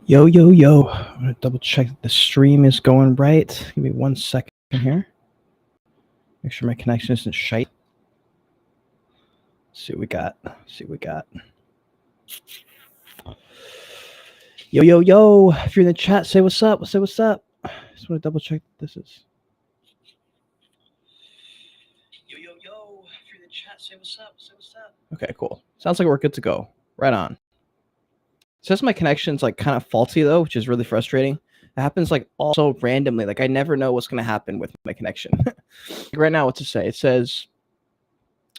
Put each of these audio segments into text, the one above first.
Yo, yo, yo. I'm going to double check that the stream is going right. Give me 1 second here. Make sure my connection isn't shite. See what we got. Yo, yo, yo. If you're in the chat, say what's up. Just want to double check that this is. Yo, yo, yo. If you're in the chat, say what's up. Okay, cool. Sounds like we're good to go. Right on. It says my connection's like kind of faulty though, which is really frustrating. It happens like also randomly. Like I never know what's going to happen with my connection. Right now, what's it say? It says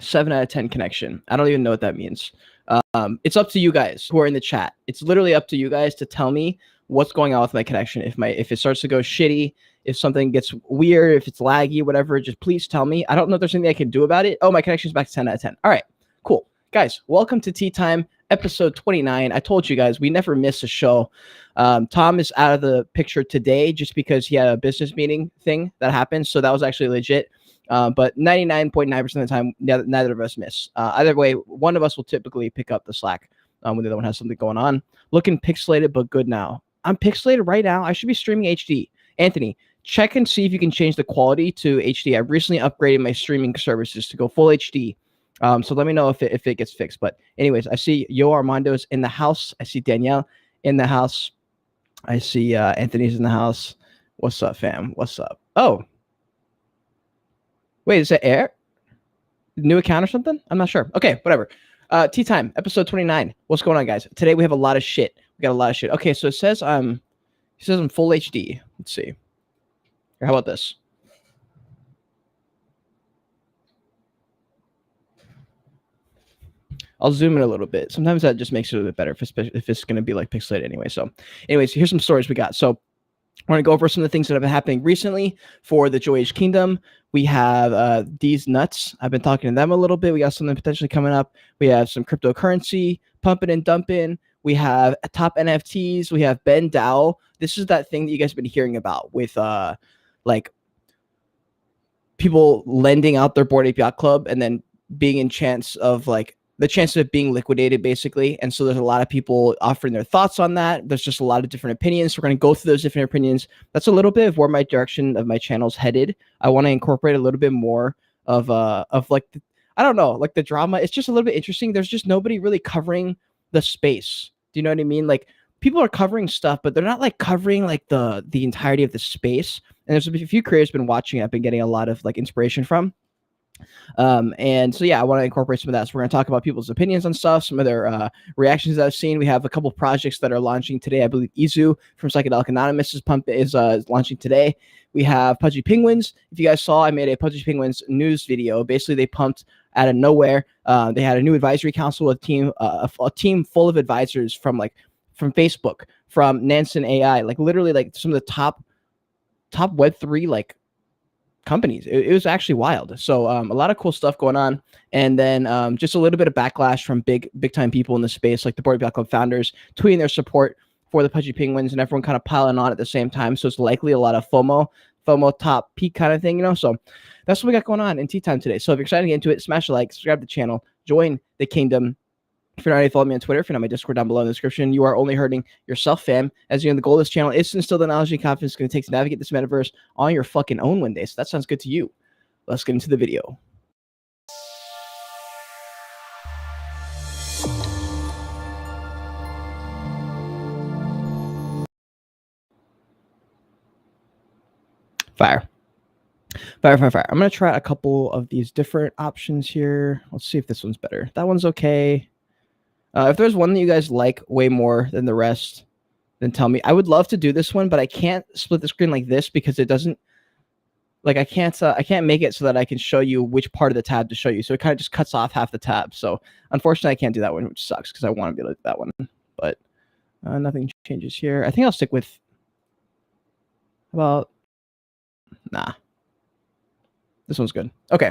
7 out of 10 connection. I don't even know what that means. It's up to you guys who are in the chat. It's literally up to you guys to tell me what's going on with my connection. If it starts to go shitty, if something gets weird, if it's laggy, whatever, just please tell me. I don't know if there's anything I can do about it. Oh, my connection's back to 10 out of 10. All right, cool. Guys, welcome to Tea Time, episode 29. I told you guys, we never miss a show. Tom is out of the picture today just because he had a business meeting thing that happened. So that was actually legit. But 99.9% of the time, neither of us miss. Either way, one of us will typically pick up the slack when the other one has something going on. Looking pixelated, but good now. I'm pixelated right now. I should be streaming HD. Anthony, check and see if you can change the quality to HD. I recently upgraded my streaming services to go full HD. So let me know if it gets fixed. But anyways, I see Yo Armando's in the house. I see Danielle in the house. I see Anthony's in the house. What's up, fam? What's up? Oh. Wait, is that Air? New account or something? I'm not sure. Okay, whatever. Tea Time, episode 29. What's going on, guys? Today we have a lot of shit. Okay, so it says I'm full HD. Let's see. Or how about this? I'll zoom in a little bit. Sometimes that just makes it a little bit better if it's going to be like pixelated anyway. So anyways, here's some stories we got. So I want to go over some of the things that have been happening recently for the Joy Age Kingdom. We have these nuts. I've been talking to them a little bit. We got something potentially coming up. We have some cryptocurrency, pumping and dumping. We have top NFTs. We have Ben Dow. This is that thing that you guys have been hearing about with like people lending out their Bored Ape Yacht Club and then being in chance of like the chance of it being liquidated, basically. And so there's a lot of people offering their thoughts on that. There's just a lot of different opinions. We're going to go through those different opinions. That's a little bit of where my direction of my channel's headed. I want to incorporate a little bit more of like, I don't know, like the drama. It's just a little bit interesting. There's just nobody really covering the space. Do you know what I mean? Like people are covering stuff, but they're not like covering like the entirety of the space. And there's a few creators been watching. I've been getting a lot of like inspiration from. And so, yeah, I want to incorporate some of that. So we're going to talk about people's opinions on stuff, some of their reactions that I've seen. We have a couple projects that are launching today. I believe Izu from Psychedelic Anonymous is launching today. We have Pudgy Penguins. If you guys saw, I made a Pudgy Penguins news video. Basically, they pumped out of nowhere. They had a new advisory council, a team full of advisors from Facebook, from Nansen AI, like literally like some of the top Web3 like companies. It was actually wild. So a lot of cool stuff going on. And then just a little bit of backlash from big time people in the space, like the Bored Ape Yacht Club founders tweeting their support for the Pudgy Penguins, and everyone kind of piling on at the same time. So it's likely a lot of FOMO top peak kind of thing, you know. So that's what we got going on in Tea Time today. So if you're excited to get into it, smash a like, subscribe to the channel, join the kingdom. If you're not already following me on Twitter, if you're not my Discord down below in the description, you are only hurting yourself, fam. As you know, the goal of this channel is to instill the knowledge and confidence it's going to take to navigate this metaverse on your fucking own one day. So that sounds good to you. Let's get into the video. Fire. I'm going to try a couple of these different options here. Let's see if this one's better. That one's okay. If there's one that you guys like way more than the rest, then tell me. I would love to do this one, but I can't split the screen like this because it doesn't, like I can't make it so that I can show you which part of the tab to show you. So it kind of just cuts off half the tab. So unfortunately, I can't do that one, which sucks because I want to be able to do that one. But nothing changes here. I think I'll stick with, well, nah. This one's good. Okay.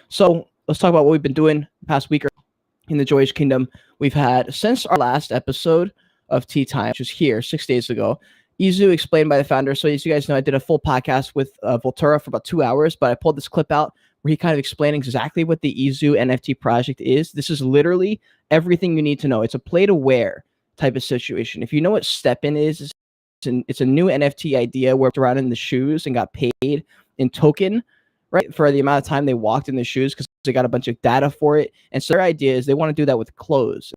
So let's talk about what we've been doing the past week or in the Joy Age Kingdom. We've had, since our last episode of Tea Time, which was here 6 days ago, Izu explained by the founder. So as you guys know, I did a full podcast with Voltura for about 2 hours, but I pulled this clip out where he kind of explained exactly what the Izu NFT project is. This is literally everything you need to know. It's a play to wear type of situation. If you know what Stepin is, it's a new NFT idea where it's around in the shoes and got paid in token, right, for the amount of time they walked in the shoes because they got a bunch of data for it. And so their idea is they want to do that with clothes.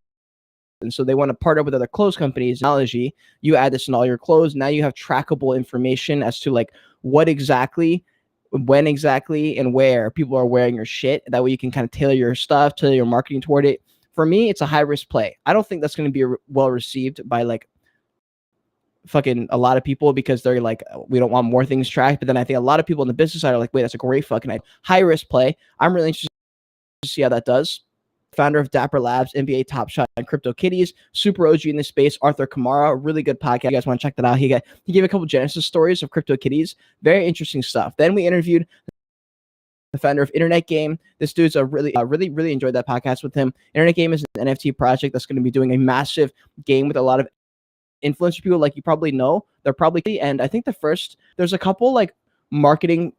And so they want to partner with other clothes companies. Technology, you add this in all your clothes. Now you have trackable information as to like what exactly, when exactly, and where people are wearing your shit. That way you can kind of tailor your stuff, tailor your marketing toward it. For me, it's a high risk play. I don't think that's going to be well received by like fucking a lot of people because they're like, we don't want more things tracked. But then I think a lot of people in the business side are like, wait, that's a great fucking high risk play. I'm really interested to see how that does. Founder of Dapper Labs, NBA Top Shot, and Crypto Kitties, super OG in this space. Arthur Kamara, really good podcast. You guys want to check that out? He gave a couple Genesis stories of Crypto Kitties. Very interesting stuff. Then we interviewed the founder of Internet Game. This dude's a really enjoyed that podcast with him. Internet Game is an NFT project that's going to be doing a massive game with a lot of influencer people, like you probably know. They're probably, and I think there's a couple like marketing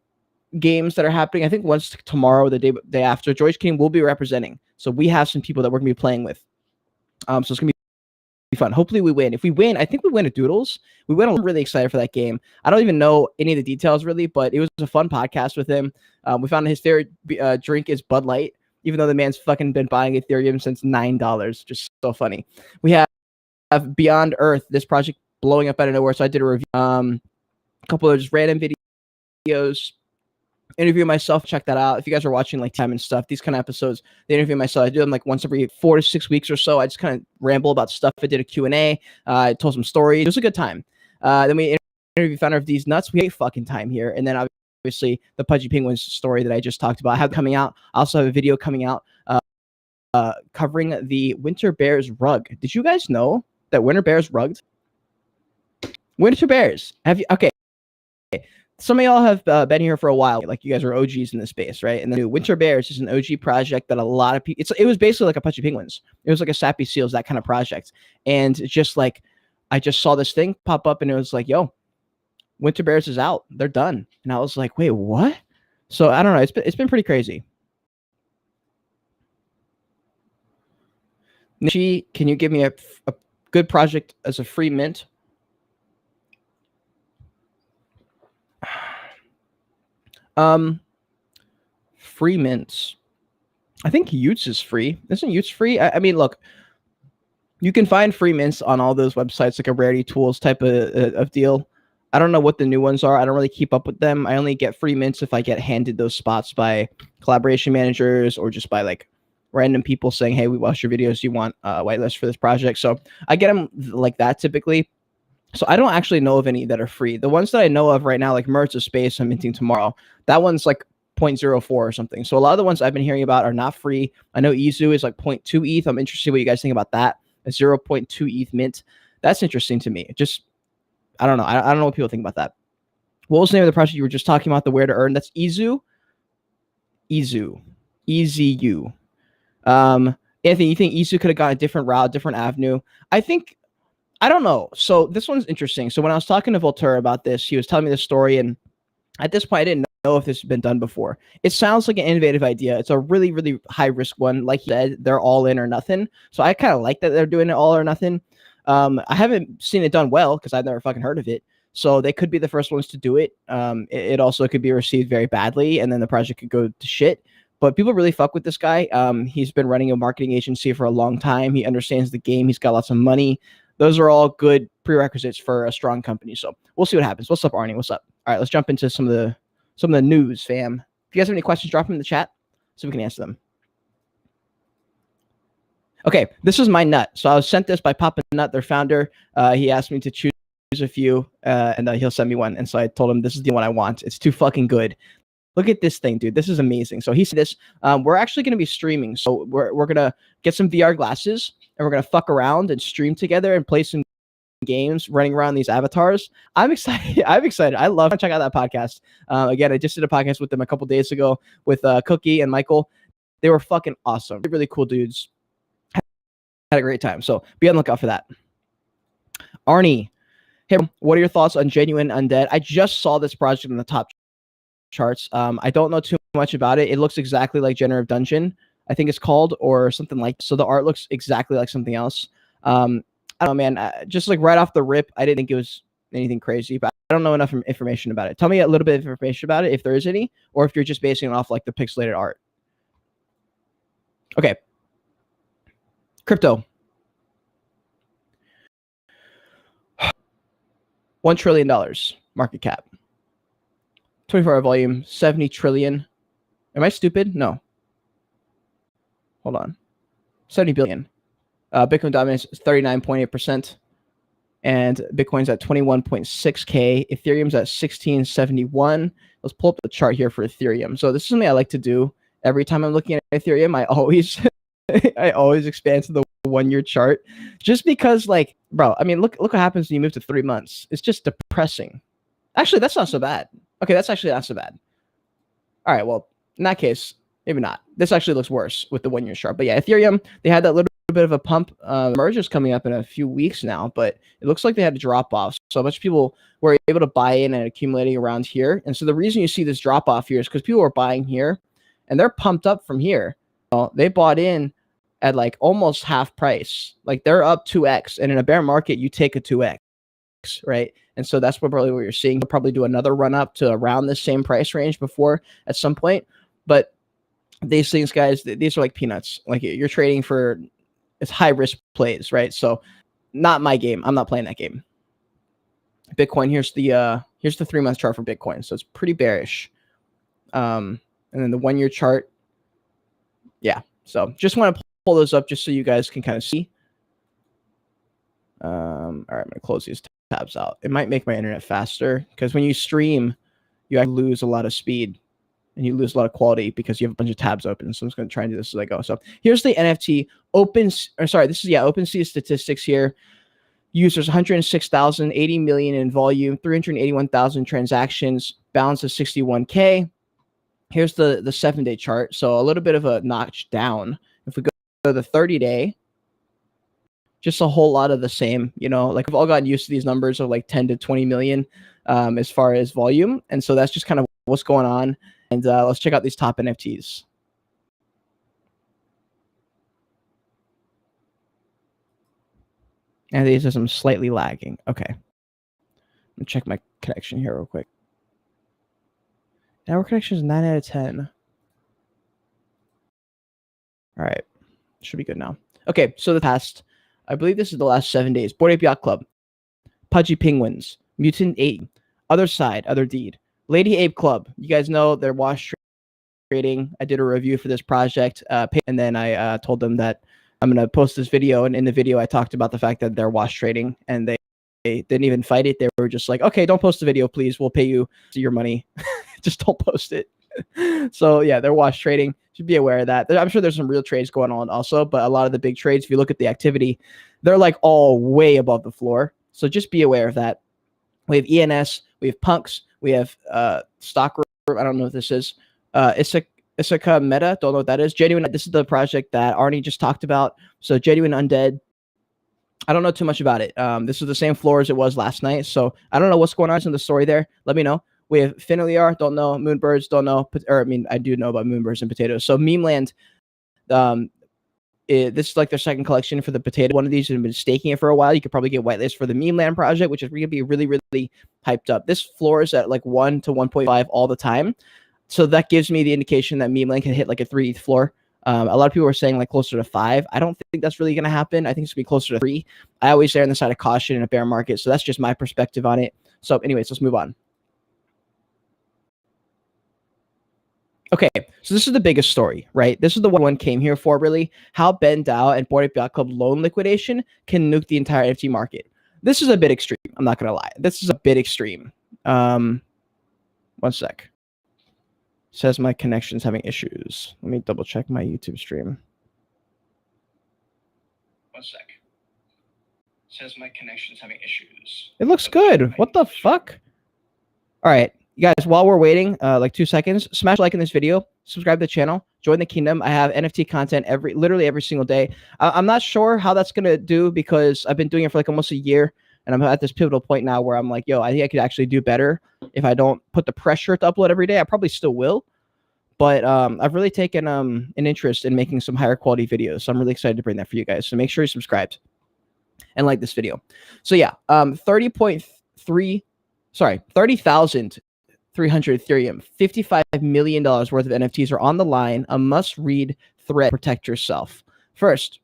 games that are happening. I think once tomorrow, the day after, George King will be representing. So we have some people that we're gonna be playing with. So it's gonna be fun. Hopefully we win. If we win, I think we win at Doodles. I'm really excited for that game. I don't even know any of the details really, but it was a fun podcast with him. We found his favorite drink is Bud Light, even though the man's fucking been buying Ethereum since $9. Just so funny. We have Beyond Earth, this project blowing up out of nowhere. So I did a review, a couple of just random videos. Interview myself, check that out. If you guys are watching like time and stuff, these kind of episodes, they interview myself. I do them like once every 4 to 6 weeks or so. I just kind of ramble about stuff. I did a Q&A. I told some stories. It was a good time. Then we interviewed founder of These Nuts. We had a fucking time here. And then obviously the Pudgy Penguins story that I just talked about. I have coming out. I also have a video coming out covering the Winter Bears rug. Did you guys know that Winter Bears rugged? Winter Bears. Have you? Okay. Some of y'all have been here for a while. Like you guys are OGs in this space, right? And the Winter Bears is an OG project that a lot of people, it was basically like a Pudgy Penguins. It was like a Sappy Seals, that kind of project. And just like, I just saw this thing pop up and it was like, yo, Winter Bears is out. They're done. And I was like, wait, what? So I don't know. It's been pretty crazy. Nishi, can you give me a good project as a free mint? Free mints. I think Utes is free. Isn't Utes free? I mean, look, you can find free mints on all those websites, like a Rarity Tools type of deal. I don't know what the new ones are. I don't really keep up with them. I only get free mints if I get handed those spots by collaboration managers or just by like random people saying, hey, we watched your videos. You want whitelist for this project? So I get them like that typically. So I don't actually know of any that are free. The ones that I know of right now, like Merits of Space, I'm minting tomorrow. That one's like 0.04 or something. So a lot of the ones I've been hearing about are not free. I know Izu is like 0.2 ETH. I'm interested in what you guys think about that. A 0.2 ETH mint. That's interesting to me. Just, I don't know. I don't know what people think about that. What was the name of the project you were just talking about, the where to earn? That's Izu. Izu. EZU. Anthony, you think Izu could have gone a different route, different avenue? I don't know. So this one's interesting. So when I was talking to Voltaire about this, he was telling me this story. And at this point, I didn't know if this had been done before. It sounds like an innovative idea. It's a really, really high risk one. Like you said, they're all in or nothing. So I kind of like that they're doing it all or nothing. I haven't seen it done well because I've never fucking heard of it. So they could be the first ones to do it. It also could be received very badly and then the project could go to shit. But people really fuck with this guy. He's been running a marketing agency for a long time. He understands the game. He's got lots of money. Those are all good prerequisites for a strong company. So we'll see what happens. What's up, Arnie? What's up? All right, let's jump into some of the news, fam. If you guys have any questions, drop them in the chat so we can answer them. Okay, this is my nut. So I was sent this by Papa Nut, their founder. He asked me to choose a few, and he'll send me one. And so I told him this is the one I want. It's too fucking good. Look at this thing, dude. This is amazing. So he said this. We're actually going to be streaming. So we're going to get some VR glasses and we're going to fuck around and stream together and play some games running around these avatars. I'm excited. I love to check out that podcast. Again, I just did a podcast with them a couple days ago with Cookie and Michael. They were fucking awesome. Really cool dudes. Had a great time. So be on the lookout for that. Arnie, hey, what are your thoughts on Genuine Undead? I just saw this project in the top charts. I don't know too much about it. It looks exactly like Generative Dungeon, I think it's called, or something like. So the art looks exactly like something else. I don't know, man. Just like right off the rip, I didn't think it was anything crazy, but I don't know enough information about it. Tell me a little bit of information about it, if there is any, or if you're just basing it off like the pixelated art. Okay. Crypto. $1 trillion market cap. 24-hour volume, 70 trillion. Am I stupid? No. Hold on. 70 billion. Bitcoin dominance is 39.8%. And Bitcoin's at 21.6K. Ethereum's at 1671. Let's pull up the chart here for Ethereum. So this is something I like to do every time I'm looking at Ethereum. I always I always expand to the 1-year chart, just because, like, bro, I mean, look what happens when you move to 3 months. It's just depressing. Actually, that's not so bad. Okay, that's actually not so bad. All right, well, in that case, maybe not. This actually looks worse with the 1-year chart. But yeah, Ethereum, they had that little bit of a pump. Merger's coming up in a few weeks now, but it looks like they had a drop off. So a bunch of people were able to buy in and accumulating around here. And so the reason you see this drop off here is because people are buying here and they're pumped up from here. Well, they bought in at like almost half price. Like they're up 2x. And in a bear market, you take a 2x, right? And so that's probably what you're seeing. They'll probably do another run up to around the same price range before at some point. But these things, guys, these are like peanuts. Like you're trading for, it's high risk plays, right? So not my game. I'm not playing that game. Bitcoin, here's the 3-month chart for Bitcoin. So it's pretty bearish. And then the 1-year chart. Yeah. So just want to pull those up just so you guys can kind of see. All right, I'm going to close these tabs out. It might make my internet faster because when you stream, you actually lose a lot of speed and you lose a lot of quality because you have a bunch of tabs open. So I'm just going to try and do this as I go. So here's the NFT OpenSea statistics here. Users 106,000, 80 million in volume, 381,000 transactions, balance of 61K. Here's the 7-day chart. So a little bit of a notch down. If we go to the 30-day, just a whole lot of the same, you know, like we've all gotten used to these numbers of like 10 to 20 million as far as volume. And so that's just kind of what's going on. And let's check out these top NFTs. And these are some slightly lagging. Okay. Let me check my connection here real quick. Network connection is 9 out of 10. All right. Should be good now. Okay. So the past, I believe this is the last 7 days. Bored Ape Yacht Club, Pudgy Penguins, Mutant 8, Other Side, Other Deed, Lady Ape Club. You guys know they're wash trading. I did a review for this project, and then I told them that I'm going to post this video. And in the video, I talked about the fact that they're wash trading, and they didn't even fight it. They were just like, okay, don't post the video, please. We'll pay you your money. Just don't post it. So yeah, they're wash trading. Should be aware of that. I'm sure there's some real trades going on also, but a lot of the big trades, if you look at the activity, they're like all way above the floor. So just be aware of that. We have ENS, we have Punks, we have Stock. I don't know what this is. Issaka Meta, don't know what that is. Genuine, this is the project that Arnie just talked about. So Genuine Undead, I don't know too much about it. This is the same floor as it was last night. So I don't know what's going on in the story there. Let me know. We have Finiliar, don't know. Moonbirds, don't know. Or I mean, I do know about Moonbirds and potatoes. So Memeland, this is like their second collection for the potato. One of these has been staking it for a while. You could probably get whitelist for the Memeland project, which is going to be really, really hyped up. This floor is at like 1 to 1.5 all the time. So that gives me the indication that Memeland can hit like a 3 ETH floor. A lot of people are saying like closer to 5. I don't think that's really going to happen. I think it's going to be closer to 3. I always err on the side of caution in a bear market. So that's just my perspective on it. So anyways, let's move on. Okay, so this is the biggest story, right? This is the one came here for, really. How Ben Dow and Bored Ape Yacht Club loan liquidation can nuke the entire NFT market. This is a bit extreme. I'm not going to lie. This is a bit extreme. 1 sec. Says my connection's having issues. Let me double check my YouTube stream. 1 sec. Says my connection's having issues. It looks good. What the fuck? All right. You guys, while we're waiting, like 2 seconds, smash like in this video, subscribe to the channel, join the kingdom. I have NFT content literally every single day. I'm not sure how that's going to do because I've been doing it for like almost a year. And I'm at this pivotal point now where I'm like, yo, I think I could actually do better if I don't put the pressure to upload every day. I probably still will. But I've really taken an interest in making some higher quality videos. So I'm really excited to bring that for you guys. So make sure you're subscribed. and like this video. So yeah, 30,300 Ethereum, $55 million worth of NFTs are on the line. A must-read thread. Protect yourself. First,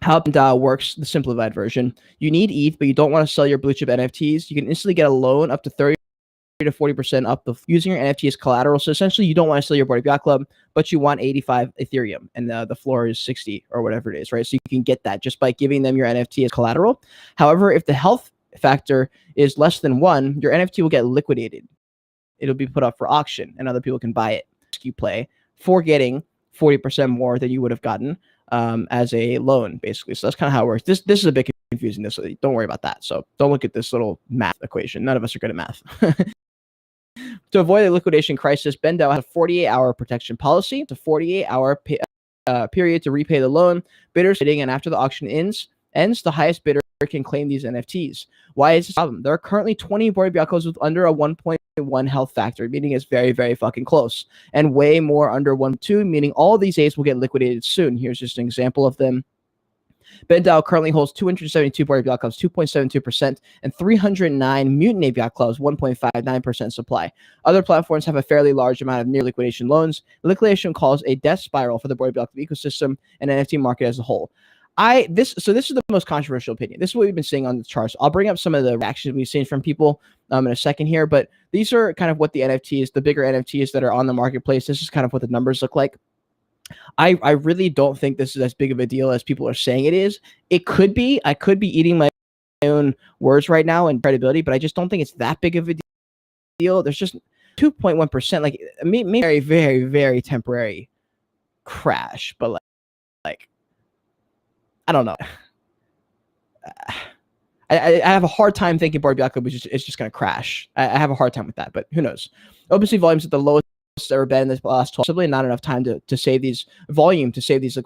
how DAO works, the simplified version. You need ETH, but you don't want to sell your blue chip NFTs. You can instantly get a loan up to 30 to 40% up using your NFT as collateral. So essentially, you don't want to sell your Bored Ape Yacht Club, but you want 85 Ethereum, and the floor is 60 or whatever it is, right? So you can get that just by giving them your NFT as collateral. However, if the health factor is less than 1, your NFT will get liquidated. It'll be put up for auction, and other people can buy it. You play for getting 40% more than you would have gotten as a loan, basically. So that's kind of how it works. This is a bit confusing. So don't worry about that. So don't look at this little math equation. None of us are good at math. To avoid a liquidation crisis, BendDAO has a 48-hour protection policy. It's a 48-hour period to repay the loan. Bidders bidding, and after the auction ends, the highest bidder can claim these NFTs. Why is this a problem? There are currently 20 Bored Ape Yacht Clubs with under a 1.1 health factor, meaning it's very, very fucking close, and way more under 1.2, meaning all these apes will get liquidated soon. Here's just an example of them. BendDAO currently holds 272 Bored Ape Yacht Clubs, 2.72%, and 309 Mutant Ape Yacht Clubs, 1.59% supply. Other platforms have a fairly large amount of near liquidation loans. Liquidation caused a death spiral for the Bored Ape Yacht Club ecosystem and NFT market as a whole. This is the most controversial opinion. This is what we've been seeing on the charts. I'll bring up some of the reactions we've seen from people in a second here, but these are kind of what the NFTs, the bigger NFTs that are on the marketplace. This is kind of what the numbers look like. I really don't think this is as big of a deal as people are saying it is. It could be. I could be eating my own words right now and credibility, but I just don't think it's that big of a deal. There's just 2.1%, like maybe very, very, very temporary crash, but like I don't know. I have a hard time thinking Bored Ape Yacht Club is just going to crash. I have a hard time with that, but who knows? OpenSea volumes at the lowest ever been in the last 12. Simply not enough time to save these volume to save these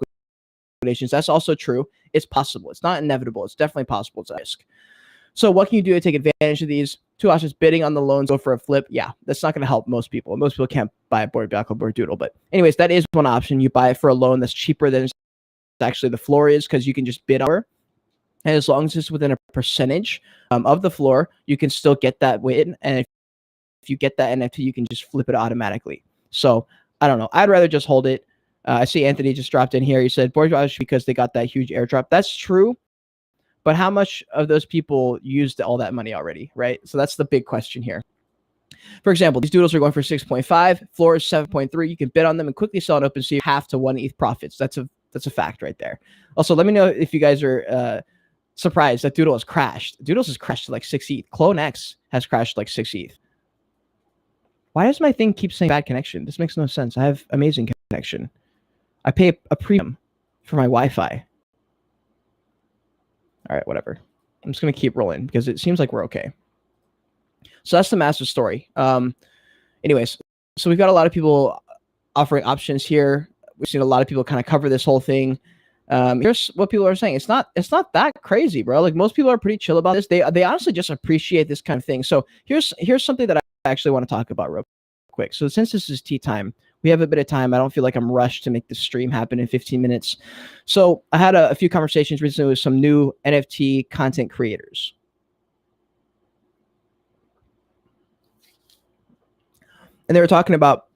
liquidations. That's also true. It's possible. It's not inevitable. It's definitely possible. It's a risk. So what can you do to take advantage of these? 2 options: bidding on the loans, go for a flip. Yeah, that's not going to help most people. Most people can't buy a Bored Ape Yacht Club or Doodle. But anyways, that is one option. You buy it for a loan that's cheaper than actually the floor is, because you can just bid on it. And as long as it's within a percentage of the floor, you can still get that win. And if you get that NFT, you can just flip it automatically. So I don't know. I'd rather just hold it. I see Anthony just dropped in here. He said Bored Ape Yacht because they got that huge airdrop. That's true. But how much of those people used all that money already, right? So that's the big question here. For example, these doodles are going for 6.5. Floor is 7.3. You can bid on them and quickly sell on OpenSea half to 1 ETH profits. That's a fact right there. Also, let me know if you guys are surprised that Doodle has crashed. Doodles has crashed to like 6 ETH. Clone X has crashed to like 6 ETH. Why does my thing keep saying bad connection? This makes no sense. I have amazing connection. I pay a premium for my Wi-Fi. All right, whatever. I'm just going to keep rolling because it seems like we're okay. So that's the massive story. Anyways, so we've got a lot of people offering options here. We've seen a lot of people kind of cover this whole thing. Here's what people are saying. It's not that crazy, bro. Like, most people are pretty chill about this. They honestly just appreciate this kind of thing. So here's something that I actually want to talk about real quick. So since this is tea time, we have a bit of time. I don't feel like I'm rushed to make this stream happen in 15 minutes. So I had a few conversations recently with some new NFT content creators. And they were talking about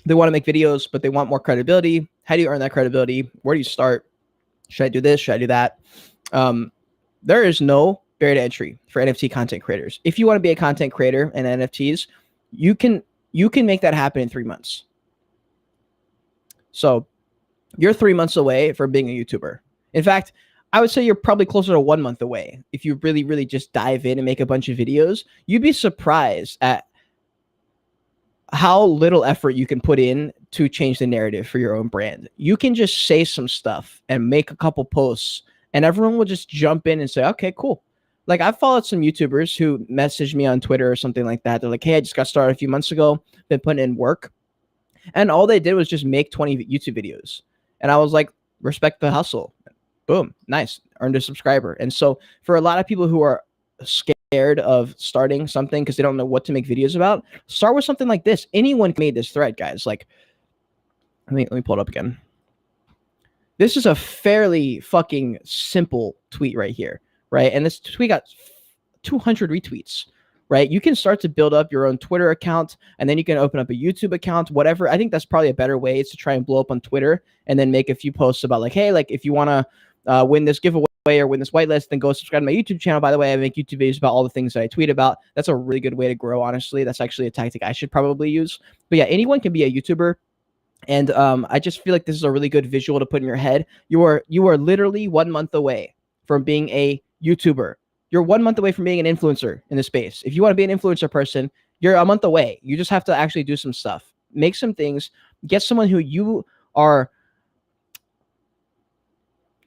they want to make videos, but they want more credibility. How do you earn that credibility? Where do you start? Should I do this? Should I do that? There is no barrier to entry for NFT content creators. If you want to be a content creator in NFTs, you can make that happen in 3 months. So you're 3 months away from being a YouTuber. In fact, I would say you're probably closer to 1 month away. If you really, really just dive in and make a bunch of videos, you'd be surprised at how little effort you can put in to change the narrative for your own brand. You can just say some stuff and make a couple posts, and everyone will just jump in and say, okay, cool. Like, I've followed some YouTubers who messaged me on Twitter or something like that. They're like, hey, I just got started a few months ago, been putting in work. And all they did was just make 20 YouTube videos. And I was like, respect the hustle. Boom. Nice. Earned a subscriber. And so for a lot of people who are scared of starting something because they don't know what to make videos about, start with something like this. Anyone made this thread, guys. Like, let me pull it up again. This is a fairly fucking simple tweet right here. right? And this tweet got 200 retweets, right? You can start to build up your own Twitter account, and then you can open up a YouTube account, whatever. I think that's probably a better way, is to try and blow up on Twitter and then make a few posts about like, hey, like if you want to win this giveaway or win this whitelist, then go subscribe to my YouTube channel. By the way, I make YouTube videos about all the things that I tweet about. That's a really good way to grow, honestly. That's actually a tactic I should probably use. But yeah, anyone can be a YouTuber. And I just feel like this is a really good visual to put in your head. You are literally 1 month away from being a YouTuber. You're 1 month away from being an influencer in this space. If you want to be an influencer person, you're a month away. You just have to actually do some stuff, make some things, get someone who you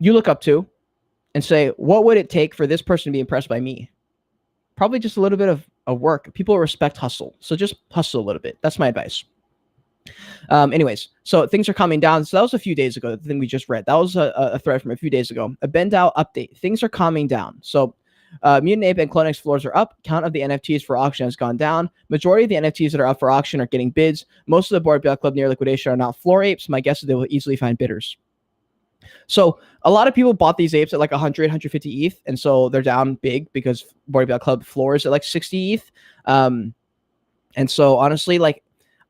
look up to, and say, what would it take for this person to be impressed by me? Probably just a little bit of work. People respect hustle. So just hustle a little bit. That's my advice. Anyways, so things are calming down. So that was a few days ago, the thing we just read. That was a thread from a few days ago. A BendDAO update. Things are calming down. So Mutant Ape and CloneX floors are up. Count of the NFTs for auction has gone down. Majority of the NFTs that are up for auction are getting bids. Most of the Bored Ape Club near liquidation are not floor apes. My guess is they will easily find bidders. So a lot of people bought these apes at like 100, 150 ETH, and so they're down big because Bored Ape Club floors at like 60 ETH. And so honestly, like,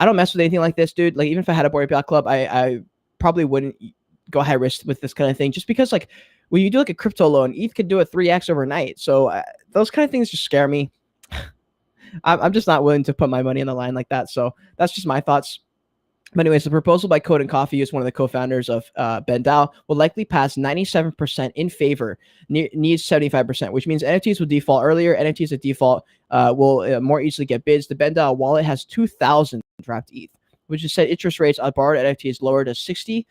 I don't mess with anything like this, dude. Like, even if I had a Bored Ape Club, I probably wouldn't go high risk with this kind of thing, just because like when you do like a crypto loan, ETH could do a 3x overnight. So those kind of things just scare me. I'm just not willing to put my money on the line like that. So that's just my thoughts. But anyways, the proposal by Code and Coffee, who's one of the co-founders of BendDAO, will likely pass 97% in favor, needs 75%, which means NFTs will default earlier. NFTs at default will more easily get bids. The BendDAO wallet has 2,000 wrapped ETH, which is set interest rates on borrowed NFTs lower to 60,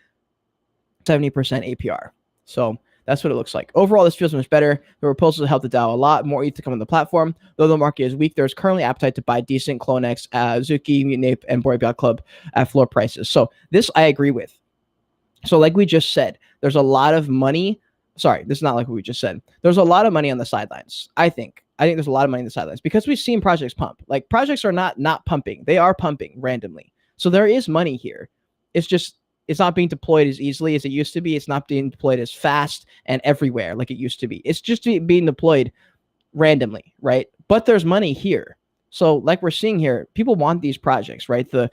70% APR. So that's what it looks like. Overall, this feels much better. The proposal helped the DAO a lot. More ETH to come on the platform. Though the market is weak, there's currently appetite to buy decent CloneX, Zuki, Mutant Ape, and Bored Ape Club at floor prices. So this I agree with. So like we just said, there's a lot of money. Sorry, this is not like what we just said. There's a lot of money on the sidelines, I think. I think there's a lot of money on the sidelines because we've seen projects pump. Like, projects are not pumping. They are pumping randomly. So there is money here. It's just, it's not being deployed as easily as it used to be. It's not being deployed as fast and everywhere like it used to be. It's just being deployed randomly, right? But there's money here. So like we're seeing here, people want these projects, right? The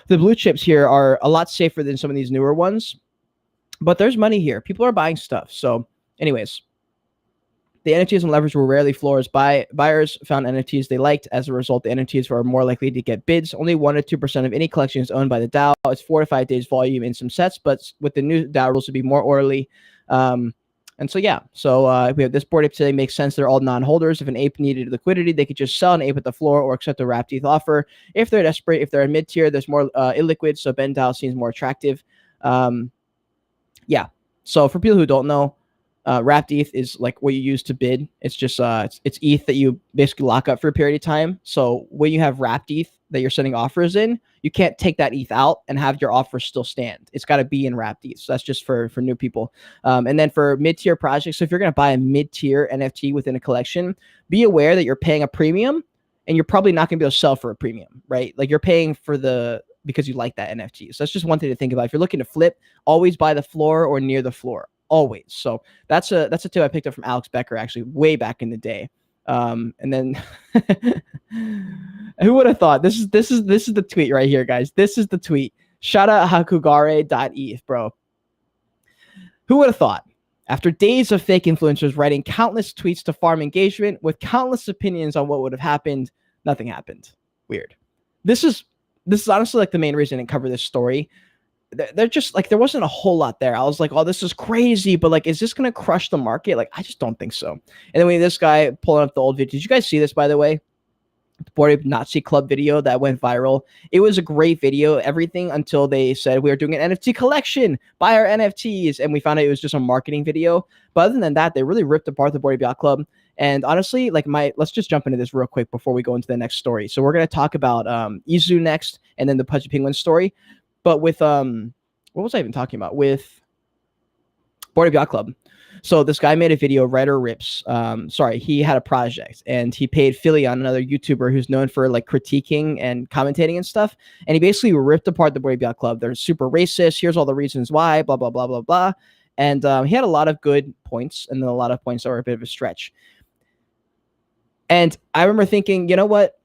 blue chips here are a lot safer than some of these newer ones, but there's money here. People are buying stuff. So anyways, the NFTs and leverage were rarely floors. Buyers found NFTs they liked. As a result, the NFTs were more likely to get bids. Only 1 to 2% of any collection is owned by the DAO. It's 4 to 5 days volume in some sets, but with the new DAO rules to be more orderly. And so, yeah. So we have this Bored Ape today. Makes sense. They're all non-holders. If an ape needed liquidity, they could just sell an ape at the floor or accept a wrapped ETH offer. If they're desperate, if they're in mid-tier, there's more illiquid. So BendDAO seems more attractive. Yeah. So for people who don't know, wrapped ETH is like what you use to bid. It's just it's ETH that you basically lock up for a period of time. So when you have wrapped ETH that you're sending offers in, you can't take that ETH out and have your offer still stand. It's got to be in wrapped ETH. So that's just for new people. And then for mid-tier projects, so if you're going to buy a mid-tier NFT within a collection, be aware that you're paying a premium and you're probably not going to be able to sell for a premium, right? Like, you're paying for because you like that NFT. So that's just one thing to think about. If you're looking to flip, always buy the floor or near the floor. Always. So that's a tip I picked up from Alex Becker, actually, way back in the day. And then who would have thought? This is the tweet right here, guys. This is the tweet. Shout out hakugare.eth, bro. Who would have thought? After days of fake influencers writing countless tweets to farm engagement with countless opinions on what would have happened, nothing happened. Weird. This is honestly like the main reason I didn't cover this story. They're just like, there wasn't a whole lot there. I was like, oh, this is crazy, but like, is this going to crush the market? Like, I just don't think so. And then we had this guy pulling up the old video. Did you guys see this, by the way? The Bored Ape Nazi Club video that went viral. It was a great video, everything until they said we are doing an NFT collection, buy our NFTs. And we found out it was just a marketing video. But other than that, they really ripped apart the Bored Ape Club. And honestly, like, let's just jump into this real quick before we go into the next story. So we're going to talk about Izu next, and then the Pudgy Penguin story. But with what was I even talking about? With Bored Ape Club. So this guy made a video, Writer Rips. He had a project and he paid Philly on, another YouTuber who's known for like critiquing and commentating and stuff. And he basically ripped apart the Bored Ape Club. They're super racist. Here's all the reasons why, blah, blah, blah, blah, blah. And he had a lot of good points and then a lot of points that were a bit of a stretch. And I remember thinking, you know what?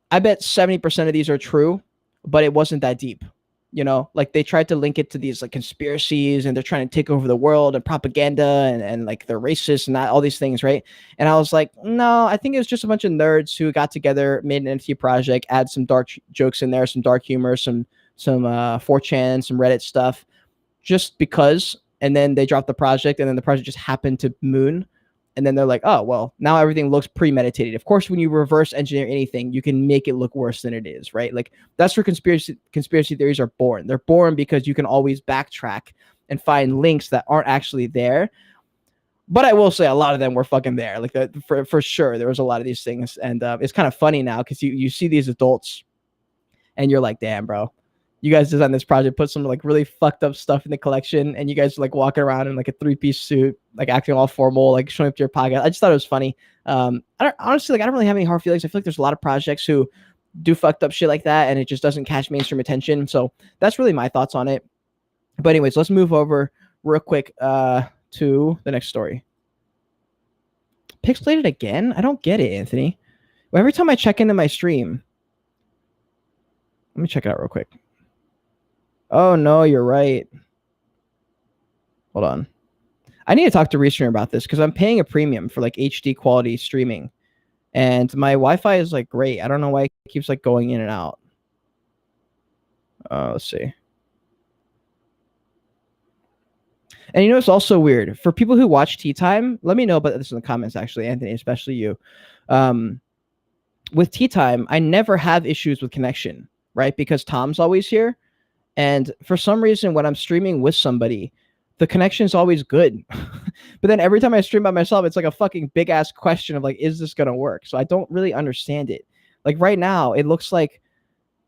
I bet 70% of these are true, but it wasn't that deep. You know, like they tried to link it to these like conspiracies and they're trying to take over the world and propaganda and like they're racist and that, all these things, right? And I was like, no, I think it was just a bunch of nerds who got together, made an NFT project, add some dark jokes in there, some dark humor, some 4chan, some Reddit stuff, just because. And then they dropped the project, and then the project just happened to moon. And then they're like, oh, well, now everything looks premeditated. Of course, when you reverse engineer anything, you can make it look worse than it is, right? Like that's where conspiracy theories are born. They're born because you can always backtrack and find links that aren't actually there. But I will say a lot of them were fucking there. Like for sure, there was a lot of these things. And it's kind of funny now because you see these adults and you're like, damn, bro. You guys designed this project, put some like really fucked up stuff in the collection, and you guys are like walking around in like a 3-piece suit, like acting all formal, like showing up to your pocket. I just thought it was funny. I don't really have any hard feelings. I feel like there's a lot of projects who do fucked up shit like that, and it just doesn't catch mainstream attention. So that's really my thoughts on it. But anyways, let's move over real quick to the next story. Pixelated again? I don't get it, Anthony. Well, every time I check into my stream, let me check it out real quick. Oh, no, you're right. Hold on. I need to talk to Restream about this because I'm paying a premium for like HD quality streaming. And my Wi-Fi is like great. I don't know why it keeps like going in and out. Let's see. And you know, it's also weird. For people who watch Tea Time, let me know about this in the comments, actually, Anthony, especially you. With Tea Time, I never have issues with connection, right? Because Tom's always here. And for some reason, when I'm streaming with somebody, the connection is always good. But then every time I stream by myself, it's like a fucking big ass question of like, is this going to work? So I don't really understand it. Like right now, it looks like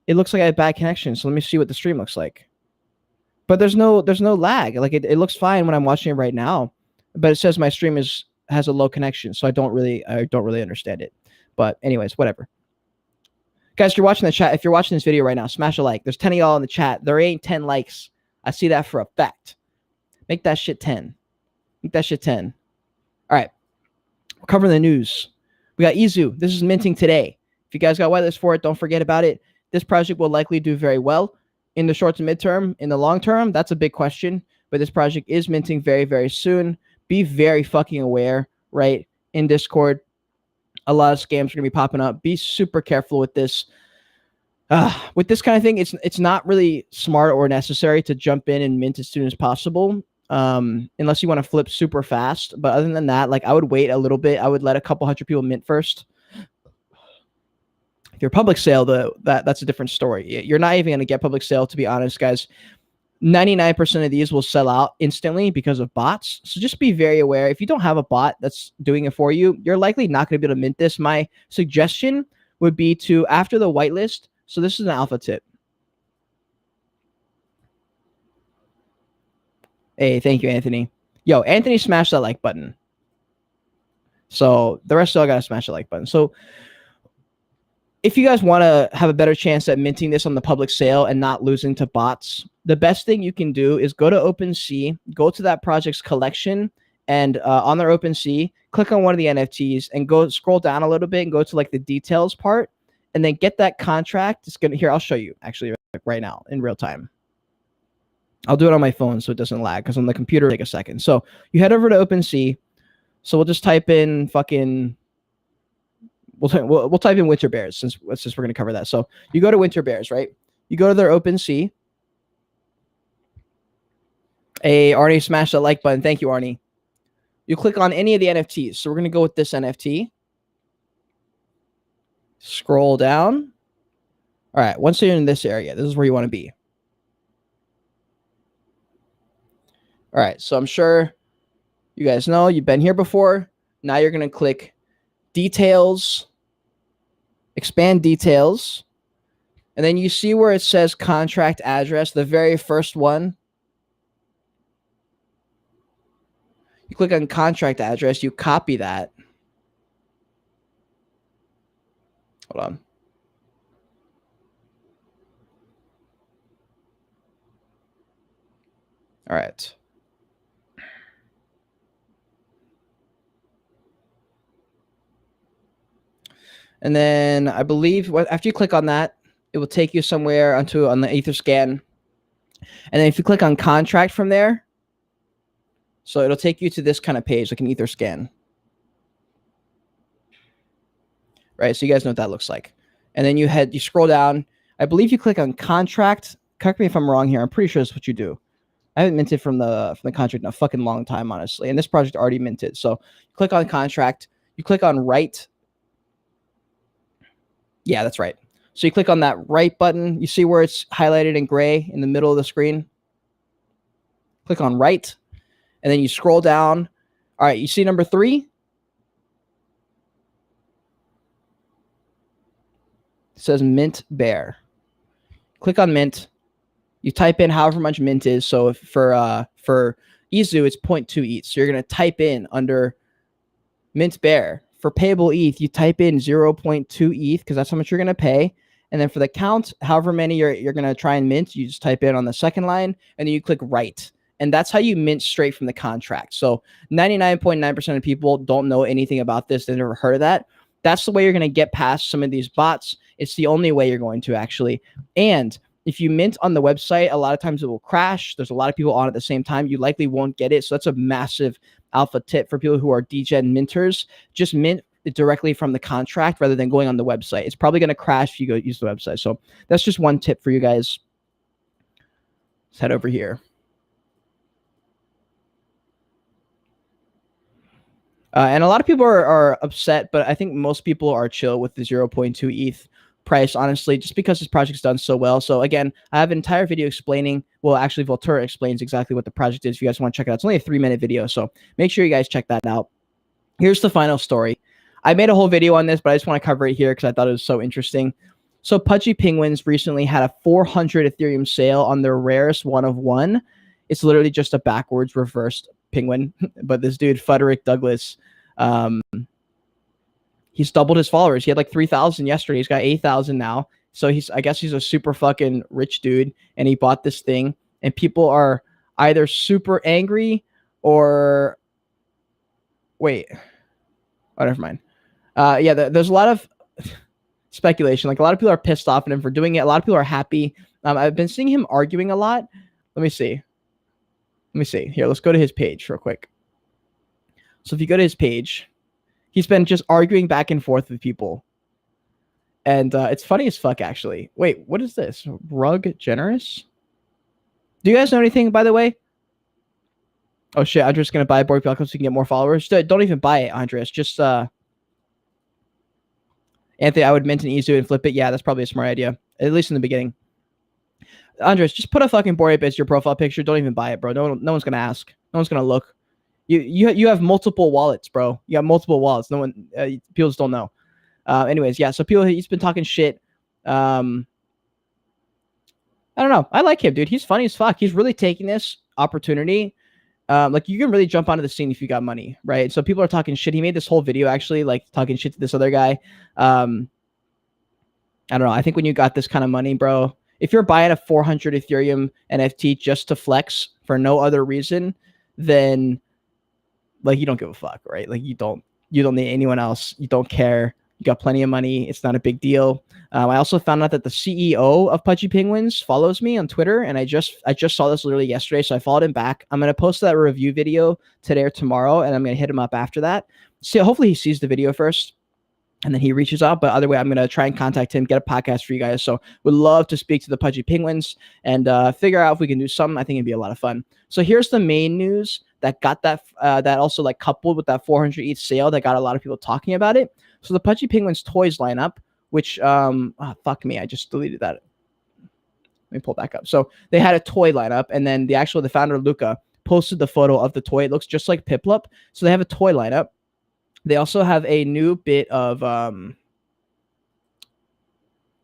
I have bad connection. So let me see what the stream looks like. But there's no lag. Like it looks fine when I'm watching it right now, but it says my stream has a low connection. So I don't really understand it. But anyways, whatever. Guys, if you're watching the chat, if you're watching this video right now, smash a like. There's 10 of y'all in the chat. There ain't 10 likes. I see that for a fact. Make that shit 10. Make that shit 10. All right. We're covering the news. We got Izu. This is minting today. If you guys got whitelist for it, don't forget about it. This project will likely do very well in the short to midterm. In the long term, that's a big question. But this project is minting very, very soon. Be very fucking aware, right? In Discord, a lot of scams are going to be popping up. Be super careful with this. With this kind of thing, it's not really smart or necessary to jump in and mint as soon as possible, unless you want to flip super fast. But other than that, like I would wait a little bit. I would let a couple hundred people mint first. If you're public sale, that's a different story. You're not even going to get public sale, to be honest, guys. 99% of these will sell out instantly because of bots. So just be very aware. If you don't have a bot that's doing it for you, you're likely not going to be able to mint this. My suggestion would be to, after the whitelist, so this is an alpha tip. Hey, thank you, Anthony. Yo, Anthony smashed that like button. So the rest of y'all got to smash the like button. So if you guys want to have a better chance at minting this on the public sale and not losing to bots, the best thing you can do is go to OpenSea, go to that project's collection, and on their OpenSea, click on one of the NFTs and go scroll down a little bit and go to like the details part, and then get that contract. It's gonna here. I'll show you actually right now in real time. I'll do it on my phone so it doesn't lag because on the computer it'll take a second. So you head over to OpenSea. So we'll just type in fucking. We'll type in winter bears since we're going to cover that. So you go to winter bears, right? You go to their OpenSea. Hey, Arnie smashed that like button. Thank you, Arnie. You click on any of the NFTs. So we're going to go with this NFT. Scroll down. All right. Once you're in this area, this is where you want to be. All right. So I'm sure you guys know you've been here before. Now you're going to click details, expand details, and then you see where it says contract address, the very first one. You click on contract address, you copy that. Hold on. All right. And then I believe after you click on that, it will take you somewhere on the Etherscan. And then if you click on contract from there, so it'll take you to this kind of page, like an Etherscan. Right, so you guys know what that looks like. And then you scroll down. I believe you click on contract. Correct me if I'm wrong here. I'm pretty sure that's what you do. I haven't minted from the contract in a fucking long time, honestly. And this project already minted. So you click on contract. You click on write. Yeah, that's right. So you click on that right button. You see where it's highlighted in gray in the middle of the screen? Click on write. And then you scroll down. All right, you see number 3? It says mint bear. Click on mint. You type in however much mint is. So for ETH, it's 0.2 ETH. So you're going to type in under mint bear. For payable ETH, you type in 0.2 ETH because that's how much you're going to pay. And then for the count, however many you're going to try and mint, you just type in on the second line, and then you click write. And that's how you mint straight from the contract. So 99.9% of people don't know anything about this. They've never heard of that. That's the way you're going to get past some of these bots. It's the only way you're going to, actually. And if you mint on the website, a lot of times it will crash. There's a lot of people on at the same time. You likely won't get it. So that's a massive alpha tip for people who are degen minters. Just mint it directly from the contract rather than going on the website. It's probably going to crash if you go use the website. So that's just one tip for you guys. Let's head over here. And a lot of people are upset, but I think most people are chill with the 0.2 ETH price, honestly, just because this project's done so well. So again, I have an entire video explaining, well, actually Voltura explains exactly what the project is if you guys want to check it out. It's only a 3-minute video, so make sure you guys check that out. Here's the final story. I made a whole video on this, but I just want to cover it here because I thought it was so interesting. So Pudgy Penguins recently had a 400 Ethereum sale on their rarest one of one. It's literally just a backwards reversed penguin, but this dude, Frederick Douglass, he's doubled his followers. He had like 3,000 yesterday. He's got 8,000 now. So I guess he's a super fucking rich dude, and he bought this thing, and people are either super angry or wait. Oh, never mind. Yeah, there's a lot of speculation. Like a lot of people are pissed off at him for doing it. A lot of people are happy. I've been seeing him arguing a lot. Let me see. Here, let's go to his page real quick. So if you go to his page, he's been just arguing back and forth with people. And it's funny as fuck, actually. Wait, what is this? Rug Generous? Do you guys know anything, by the way? Oh, shit. Andres going to buy Board Pelco so he can get more followers. Don't even buy it, Andres. Just, Anthony, I would mint an EZU and flip it. Yeah, that's probably a smart idea. At least in the beginning. Andres, just put a fucking Board Ape as your profile picture. Don't even buy it, bro. No one's going to ask. No one's going to look. You have multiple wallets, bro. You have multiple wallets. No one, people just don't know. Anyways, yeah. So he's been talking shit. I don't know. I like him, dude. He's funny as fuck. He's really taking this opportunity. Like you can really jump onto the scene if you got money, right? So people are talking shit. He made this whole video actually, like talking shit to this other guy. I don't know. I think when you got this kind of money, bro, if you're buying a 400 Ethereum NFT just to flex for no other reason, then like you don't give a fuck, right? Like you don't need anyone else. You don't care. You got plenty of money. It's not a big deal. I also found out that the CEO of Pudgy Penguins follows me on Twitter, and I just saw this literally yesterday, so I followed him back. I'm gonna post that review video today or tomorrow, and I'm gonna hit him up after that. So hopefully he sees the video first, and then he reaches out. But other way, I'm gonna try and contact him, get a podcast for you guys. So would love to speak to the Pudgy Penguins and figure out if we can do something. I think it'd be a lot of fun. So here's the main news that got that also like coupled with that 400 ETH sale that got a lot of people talking about it. So the Pudgy Penguins toys lineup, which fuck me, I just deleted that. Let me pull back up. So they had a toy lineup, and then the founder Luca posted the photo of the toy. It looks just like Piplup. So they have a toy lineup. They also have a new bit of where'd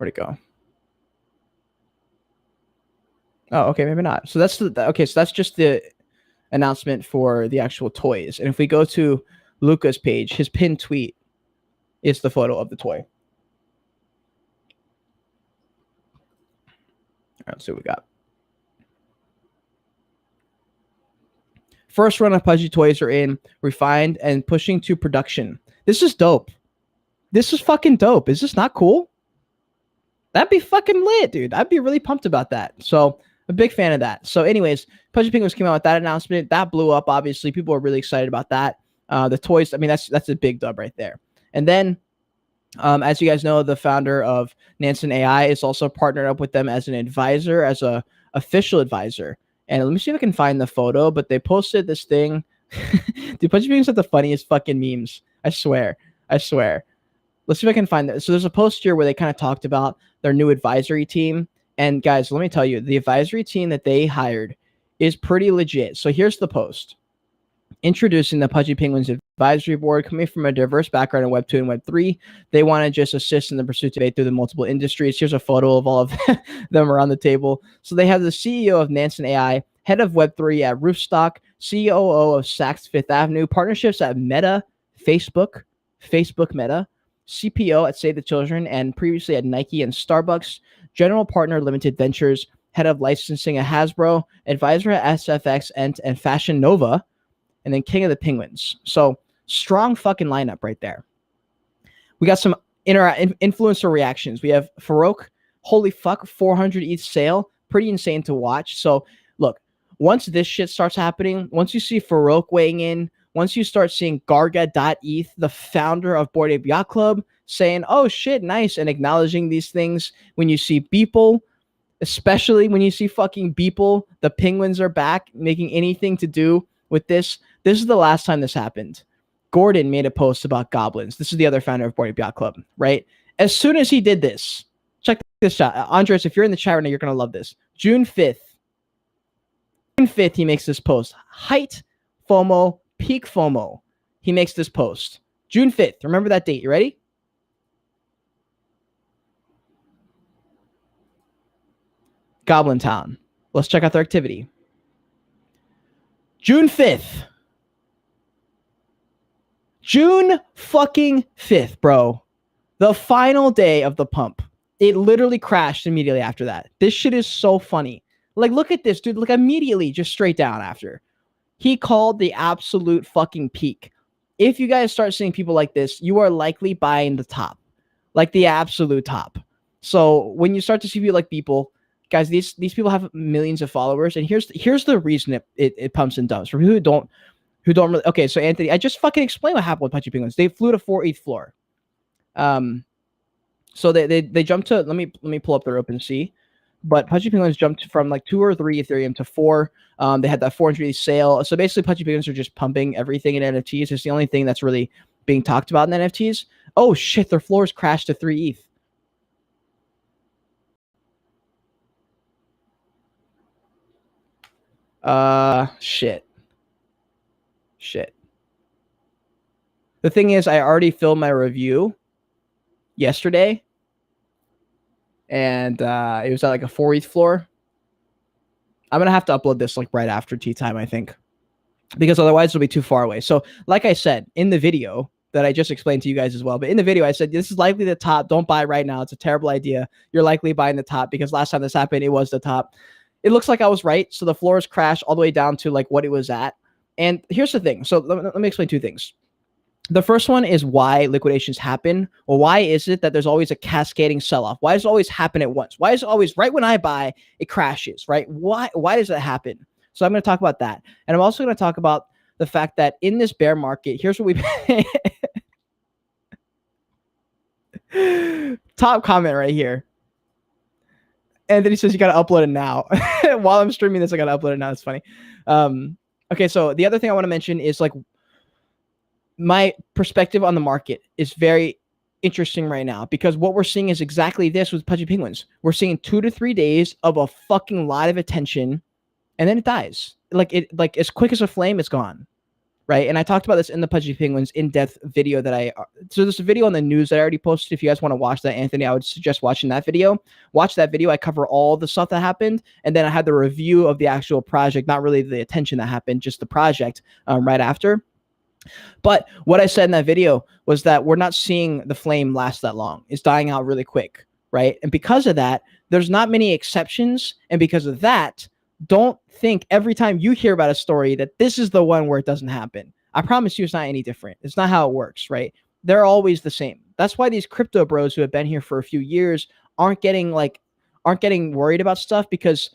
it go? Oh, okay, maybe not. So that's okay. So that's just the announcement for the actual toys. And if we go to Luca's page, his pinned tweet is the photo of the toy. All right, let's see what we got. First run of Pudgy toys are in, refined, and pushing to production. This is dope. This is fucking dope. Is this not cool? That'd be fucking lit, dude. I'd be really pumped about that. So a big fan of that. So anyways, Pudgy Penguins came out with that announcement. That blew up, obviously. People are really excited about that. The toys, I mean, that's a big dub right there. And then, as you guys know, the founder of Nansen AI is also partnered up with them as an advisor, as a official advisor. And let me see if I can find the photo, but they posted this thing. Dude, Pudgy Penguins have the funniest fucking memes. I swear. I swear. Let's see if I can find that. So there's a post here where they kind of talked about their new advisory team. And guys, let me tell you, the advisory team that they hired is pretty legit. So here's the post. Introducing the Pudgy Penguins Advisory Board, coming from a diverse background in Web 2 and Web 3. They want to just assist in the pursuit of debate through the multiple industries. Here's a photo of all of them around the table. So they have the CEO of Nansen AI, head of Web 3 at Roofstock, COO of Saks Fifth Avenue, partnerships at Meta, Facebook Meta, CPO at Save the Children, and previously at Nike and Starbucks, general partner Limited Ventures, head of licensing at Hasbro, advisor at SFX and Fashion Nova, and then King of the Penguins. So strong fucking lineup right there. We got some influencer reactions. We have Farouk, holy fuck, 400 ETH sale, pretty insane to watch. So look, once this shit starts happening, once you see Farouk weighing in, once you start seeing Garga.eth, the founder of Bored Ape Yacht Club, saying, oh shit, nice, and acknowledging these things, when you see Beeple, especially when you see fucking Beeple, the Penguins are back, making anything to do with this. This is the last time this happened. Gordon made a post about goblins. This is the other founder of Bored Ape Yacht Club, right? As soon as he did this, check this out. Andres, if you're in the chat right now, you're going to love this. June 5th, he makes this post. Height, FOMO, peak FOMO. He makes this post. June 5th. Remember that date. You ready? Goblin Town. Let's check out their activity. June 5th. June fucking 5th, bro. The final day of the pump. It literally crashed immediately after that. This shit is so funny. Like, look at this, dude. Like, immediately, just straight down after. He called the absolute fucking peak. If you guys start seeing people like this, you are likely buying the top. Like, the absolute top. So, when you start to see people like people, guys, these people have millions of followers. And here's the reason it pumps and dumps. For people who don't really... Okay, so Anthony, I just fucking explained what happened with Pudgy Penguins. They flew to 4/8 floor. So they jumped to... Let me pull up their OpenSea. But Pudgy Penguins jumped from like 2 or 3 Ethereum to 4. They had that 400 sale. So basically, Pudgy Penguins are just pumping everything in NFTs. It's the only thing that's really being talked about in NFTs. Oh shit, their floors crashed to 3 ETH. Shit. The thing is, I already filmed my review yesterday. And it was at like a 4 ETH floor. I'm going to have to upload this like right after tea time, I think, because otherwise it'll be too far away. So like I said in the video that I just explained to you guys as well, but in the video I said, this is likely the top. Don't buy right now. It's a terrible idea. You're likely buying the top because last time this happened, it was the top. It looks like I was right. So the floors crashed all the way down to like what it was at. And here's the thing. So let me explain 2 things. The first one is why liquidations happen. Well, why is it that there's always a cascading sell-off? Why does it always happen at once? Why is it always right when I buy, it crashes, right? Why does that happen? So I'm going to talk about that. And I'm also going to talk about the fact that in this bear market, here's what we... Top comment right here. And then he says, you got to upload it now. While I'm streaming this, I got to upload it now. It's funny. Okay, so the other thing I want to mention is like, my perspective on the market is very interesting right now because what we're seeing is exactly this with Pudgy Penguins. We're seeing 2 to 3 days of a fucking lot of attention and then it dies. Like as quick as a flame, it's gone. Right. And I talked about this in the Pudgy Penguins in-depth video so there's a video on the news that I already posted. If you guys want to watch that, Anthony, I would suggest watching that video. Watch that video. I cover all the stuff that happened. And then I had the review of the actual project, not really the attention that happened, just the project right after. But what I said in that video was that we're not seeing the flame last that long. It's dying out really quick, right? And because of that, there's not many exceptions. And because of that, don't think every time you hear about a story that this is the one where it doesn't happen. I promise you it's not any different. It's not how it works, right? They're always the same. That's why these crypto bros who have been here for a few years aren't getting worried about stuff, because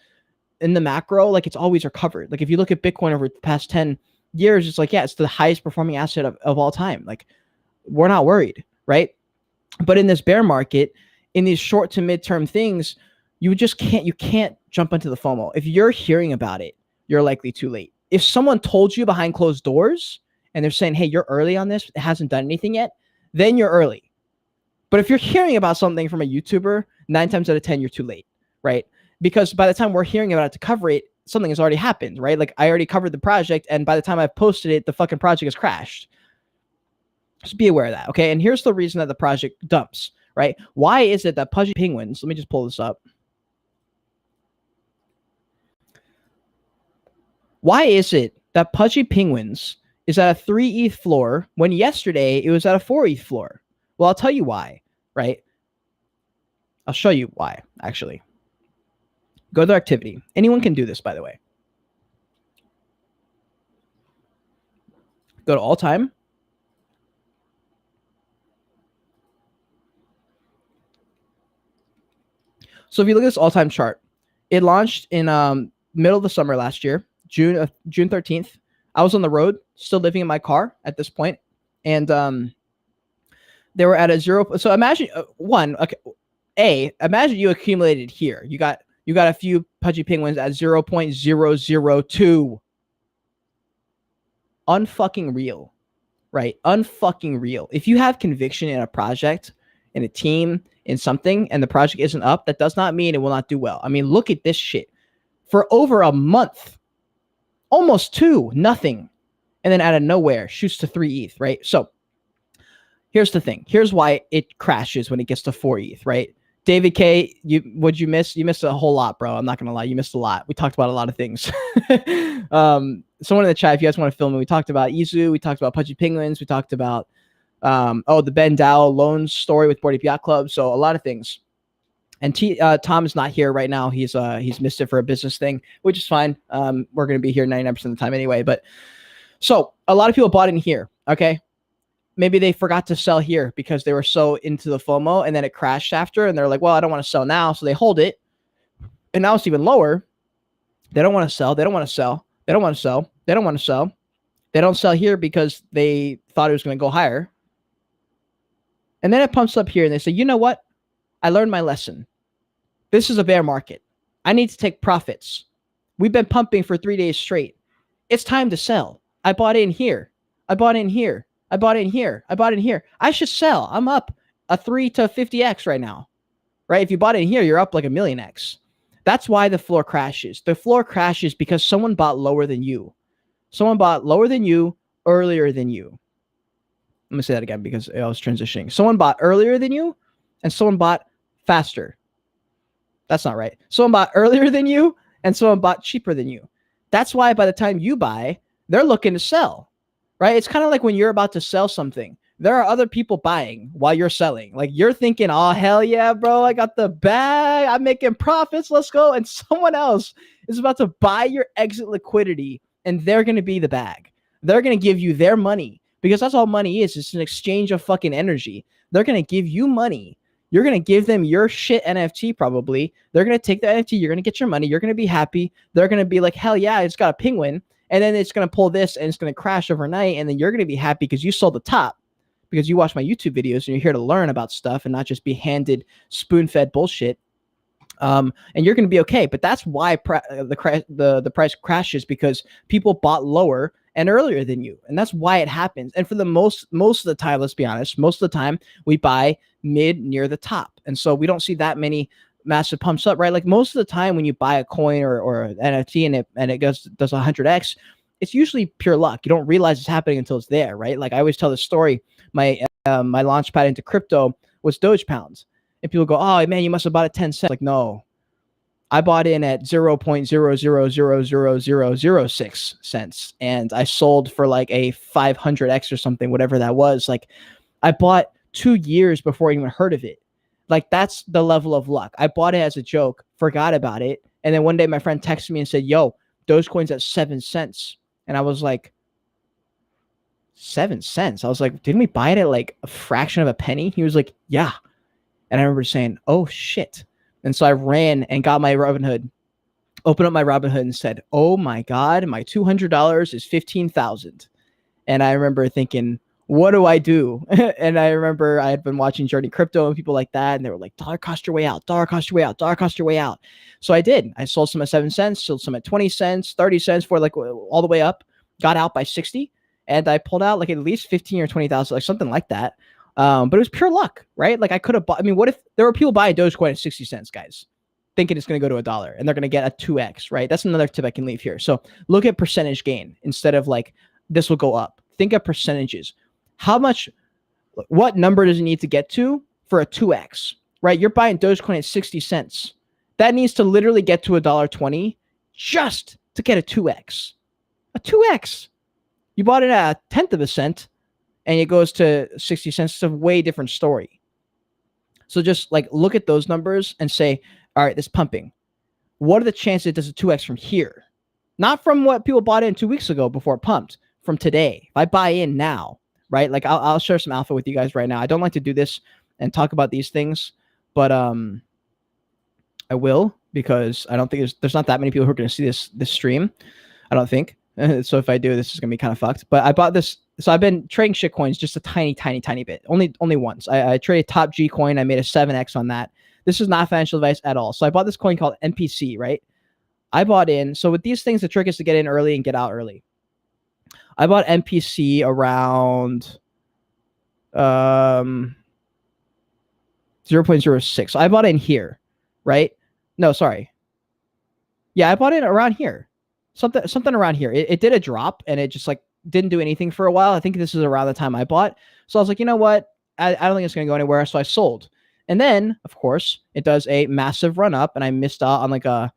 in the macro, like, it's always recovered. Like, if you look at Bitcoin over the past 10 years, it's like, yeah, it's the highest performing asset of all time. Like, we're not worried, right? But in this bear market, in these short to midterm things, you can't jump into the FOMO. If you're hearing about it, you're likely too late. If someone told you behind closed doors and they're saying, hey, you're early on this, it hasn't done anything yet, then you're early. But if you're hearing about something from a YouTuber, 9 times out of 10, you're too late, right? Because by the time we're hearing about it to cover it, something has already happened, right? Like, I already covered the project, and by the time I've posted it, the fucking project has crashed. Just be aware of that, okay? And here's the reason that the project dumps, right? Why is it that Pudgy Penguins, let me just pull this up. Why is it that Pudgy Penguins is at a 3 ETH floor when yesterday it was at a 4 ETH floor? Well, I'll tell you why, right? I'll show you why, actually. Go to their activity. Anyone can do this, by the way. Go to all time. So if you look at this all-time chart, it launched in middle of the summer last year, June 13th. I was on the road, still living in my car at this point, and they were at a 0. So imagine imagine you accumulated here. You got a few Pudgy Penguins at 0.002. Unfucking real, right? Unfucking real. If you have conviction in a project, in a team, in something, and the project isn't up, that does not mean it will not do well. I mean, look at this shit. For over a month, almost 2, nothing. And then out of nowhere, shoots to 3 ETH, right? So here's the thing. Here's why it crashes when it gets to 4 ETH, right? David K, what'd you miss? You missed a whole lot, bro. I'm not going to lie. You missed a lot. We talked about a lot of things. Someone in the chat, if you guys want to film it, we talked about Izu. We talked about Pudgy Penguins. We talked about the Ben Dow loan story with Board Ape Yacht Club. So a lot of things. And Tom is not here right now. He's missed it for a business thing, which is fine. We're going to be here 99% of the time anyway. But so a lot of people bought in here. Okay. Maybe they forgot to sell here because they were so into the FOMO, and then it crashed after, and they're like, well, I don't want to sell now. So they hold it. And now it's even lower. They don't want to sell. They don't want to sell. They don't want to sell. They don't want to sell. They don't sell here because they thought it was going to go higher. And then it pumps up here, and they say, you know what? I learned my lesson. This is a bear market. I need to take profits. We've been pumping for 3 days straight. It's time to sell. I bought in here. I bought in here. I bought in here. I bought in here. I should sell. I'm up a 3 to 50x right now, right? If you bought in here, you're up like 1,000,000x. That's why the floor crashes. The floor crashes because someone bought lower than you. Someone bought lower than you, earlier than you. I'm going to say that again because I was transitioning. Someone bought earlier than you, and someone bought faster. That's not right. Someone bought earlier than you, and someone bought cheaper than you. That's why by the time you buy, they're looking to sell. Right? It's kind of like when you're about to sell something, there are other people buying while you're selling. Like, you're thinking, oh, hell yeah, bro, I got the bag. I'm making profits. Let's go. And someone else is about to buy your exit liquidity, and they're going to be the bag. They're going to give you their money, because that's all money is. It's an exchange of fucking energy. They're going to give you money. You're going to give them your shit NFT probably. They're going to take the NFT. You're going to get your money. You're going to be happy. They're going to be like, hell yeah, I just got a penguin. And then it's going to pull this, and it's going to crash overnight. And then you're going to be happy because you sold the top, because you watch my YouTube videos and you're here to learn about stuff and not just be handed spoon-fed bullshit. And you're going to be okay. But that's why the price crashes, because people bought lower and earlier than you. And that's why it happens. And for the most of the time, let's be honest, most of the time we buy mid near the top. And so we don't see that many massive pumps up, right? Like, most of the time when you buy a coin or an NFT and it does 100x, it's usually pure luck. You don't realize it's happening until it's there, right? Like, I always tell this story. My launch pad into crypto was Doge pounds, and people go, "Oh man, you must have bought it 10 cents." Like, no, I bought in at 0.000006 cents, and I sold for like a 500x or something, whatever that was. Like, I bought 2 years before I even heard of it. Like, that's the level of luck. I bought it as a joke, forgot about it. And then one day my friend texted me and said, yo, Dogecoin's at 7 cents. And I was like, 7 cents. I was like, didn't we buy it at like a fraction of a penny? He was like, yeah. And I remember saying, oh shit. And so I ran and got my Robinhood, opened up my Robinhood and said, oh my God, my $200 is 15,000. And I remember thinking, what do I do? And I remember I had been watching Journey Crypto and people like that. And they were like, dollar cost your way out, dollar cost your way out, dollar cost your way out. So I did. I sold some at 7 cents, sold some at 20 cents, 30 cents for like all the way up, got out by 60. And I pulled out like at least 15 or 20,000, like something like that. But it was pure luck, right? Like I could have bought, I mean, what if there were people buying Dogecoin at 60 cents, guys, thinking it's going to go to $1 and they're going to get a 2x, right? That's another tip I can leave here. So look at percentage gain instead of like, this will go up. Think of percentages. How much, what number does it need to get to for a 2x, right? You're buying Dogecoin at 60 cents. That needs to literally get to $1.20 just to get a 2x. A 2x. You bought it at 1/10 of a cent and it goes to 60 cents. It's a way different story. So just like look at those numbers and say, all right, this pumping. What are the chances it does a 2x from here? Not from what people bought in 2 weeks ago before it pumped, from today. If I buy in now, right? Like I'll share some alpha with you guys right now. I don't like to do this and talk about these things, but I will, because I don't think there's not that many people who are going to see this stream. I don't think. So if I do, this is going to be kind of fucked. But I bought this. So I've been trading shit coins just a tiny bit. Only once. I traded Top G coin. I made a 7x on that. This is not financial advice at all. So I bought this coin called NPC, right? I bought in. So with these things, the trick is to get in early and get out early. I bought NPC around 0.06. So I bought in here, right? No, sorry. Yeah, I bought it around here. Something around here. It did a drop and it just like didn't do anything for a while. I think this is around the time I bought. So I was like, you know what? I don't think it's going to go anywhere. So I sold. And then, of course, it does a massive run up and I missed out on like a